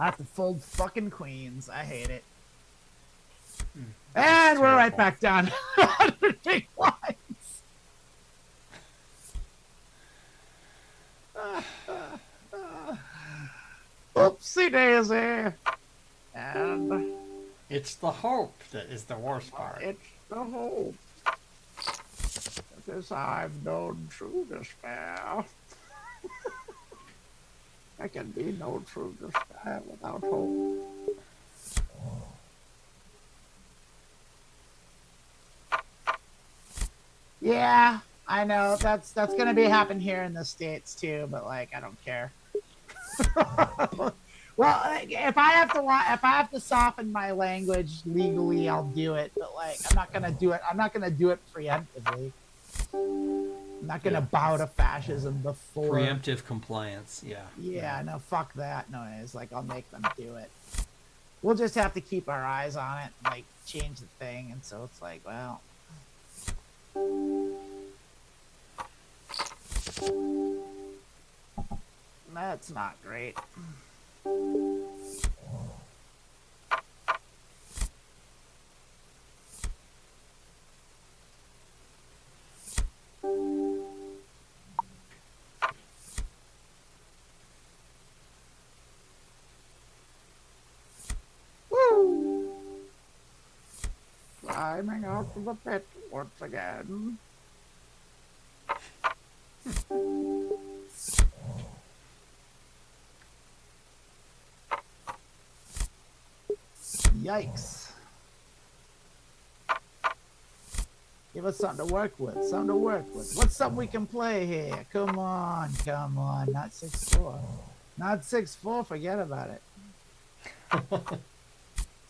I have to fold fucking queens. I hate it. And we're right back down. Big blinds. Oopsie daisy. And
It's the hope that is the worst part.
it's the hope. This I've known true despair. I can be no true despair without hope. Yeah, I know that's gonna be happen here in the States too, but like I don't care. Well, if I have to soften my language legally, I'll do it. But like, I'm not gonna do it. I'm not gonna do it preemptively. I'm not gonna bow to fascism before
Preemptive compliance. Yeah.
Yeah, no, fuck that noise. Like, I'll make them do it. We'll just have to keep our eyes on it and like change the thing. And so it's like, well. That's not great. Woo! Climbing out of the pit once again. Yikes. Give us something to work with. Something to work with. What's something we can play here? Come on. Come on. Not 6-4. Not 6-4. Forget about it.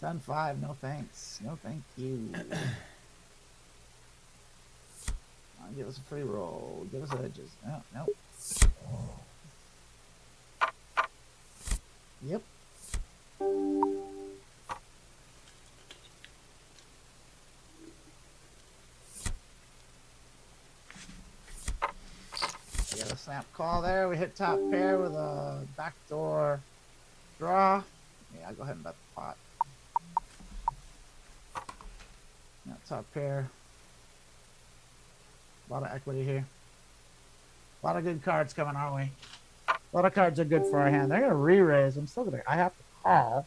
10-5. No thanks. No thank you. Give us a free roll. Give us edges. No, no. Yep. We got a snap call there. We hit top pair with a backdoor draw. Yeah, I'll go ahead and bet the pot. Yeah, top pair. A lot of equity here. A lot of good cards coming our way. A lot of cards are good for our hand. They're gonna re-raise. I have to call.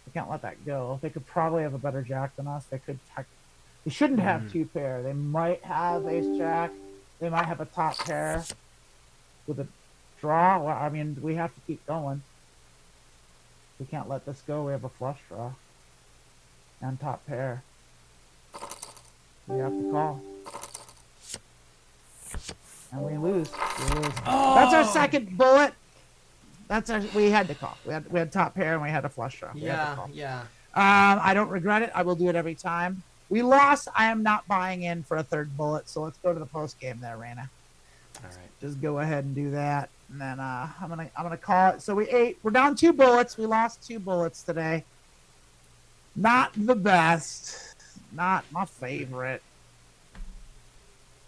I can't let that go. They could probably have a better jack than us. They shouldn't have 2 pair. They might have ace jack. They might have a top pair with a draw. Well, I mean, we have to keep going. We can't let this go. We have a flush draw and top pair. We have to call. And we lose.
Oh!
That's our second bullet. We had to call. We had top pair and we had a flush draw.
Yeah.
I don't regret it. I will do it every time. We lost. I am not buying in for a third bullet. So let's go to the post game there, Rayna.
All right.
Just go ahead and do that. And then I'm gonna call it. So we're down 2 bullets. We lost 2 bullets today. Not the best. Not my favorite.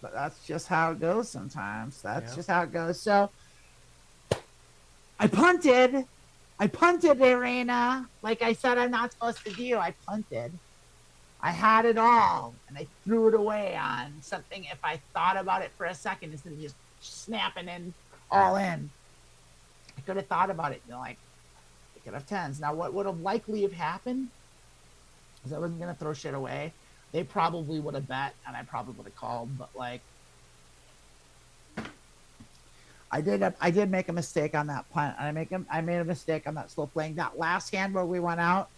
But that's just how it goes sometimes. That's just how it goes. So I punted, Rayna. Like I said, I'm not supposed to do. I punted. I had it all, and I threw it away on something. If I thought about it for a second, instead of just snapping in all in, I could have thought about it. Like, I could have tens. Now, what would have likely have happened is I wasn't gonna throw shit away. They probably would have bet, and I probably would have called. But like, I did make a mistake on that punt. And I made a mistake on that slow playing. That last hand where we went out,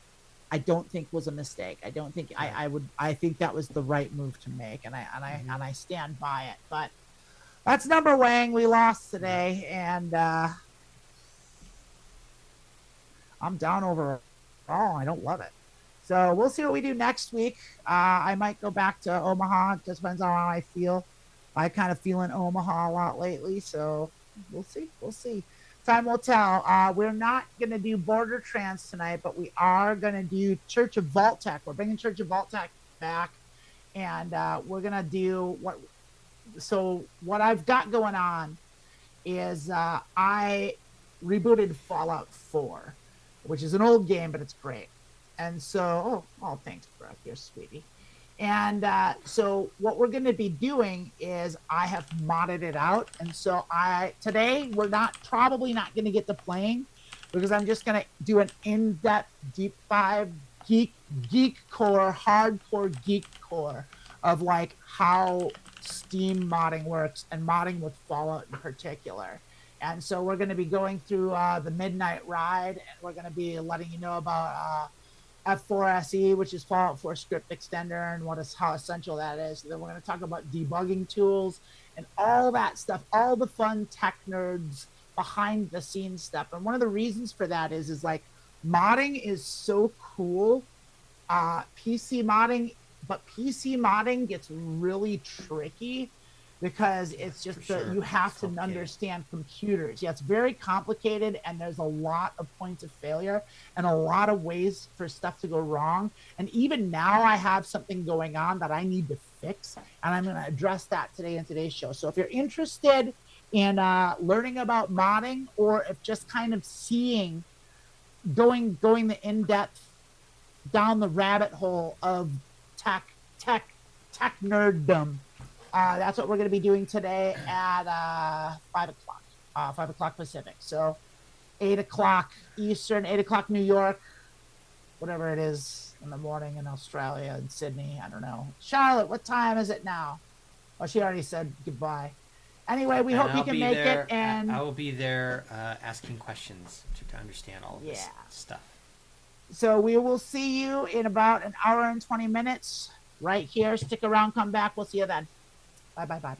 I don't think was a mistake. I don't think I think that was the right move to make, and I stand by it. But that's number Wang. We lost today, and I'm down overall. I don't love it. So we'll see what we do next week. I might go back to Omaha. It just depends on how I feel. I kind of feel in Omaha a lot lately, so we'll see. We'll see. Time will tell. We're not going to do Border Trans tonight, but we are going to do Church of Vault-Tec. We're bringing Church of Vault-Tec back, and we're going to do what. So what I've got going on is I rebooted Fallout 4, which is an old game, but it's great. And so, thanks, Brooke, you're sweetie. And so what we're going to be doing is I have modded it out. And so today we're probably not going to get to playing, because I'm just going to do an in-depth deep dive geek core, hardcore geek core of like how Steam modding works, and modding with Fallout in particular. And so we're going to be going through the Midnight Ride, and we're going to be letting you know about F4SE, which is Fallout 4 script extender, and how essential that is. Then we're going to talk about debugging tools and all that stuff, all the fun tech nerds behind the scenes stuff. And one of the reasons for that is like modding is so cool. PC modding gets really tricky, because it's just you have to understand computers. Yeah, it's very complicated, and there's a lot of points of failure and a lot of ways for stuff to go wrong. And even now I have something going on that I need to fix, and I'm going to address that today in today's show. So if you're interested in learning about modding, or if just kind of going the in-depth down the rabbit hole of tech nerddom, that's what we're going to be doing today at 5 o'clock, 5 o'clock Pacific. So 8 o'clock Eastern, 8 o'clock New York, whatever it is in the morning in Australia and Sydney. I don't know. Charlotte, what time is it now? Oh, she already said goodbye. Anyway, we hope you can make it. And
I will be there asking questions to understand all of this stuff.
So we will see you in about an hour and 20 minutes right here. Stick around, come back. We'll see you then. Bye.
Bye.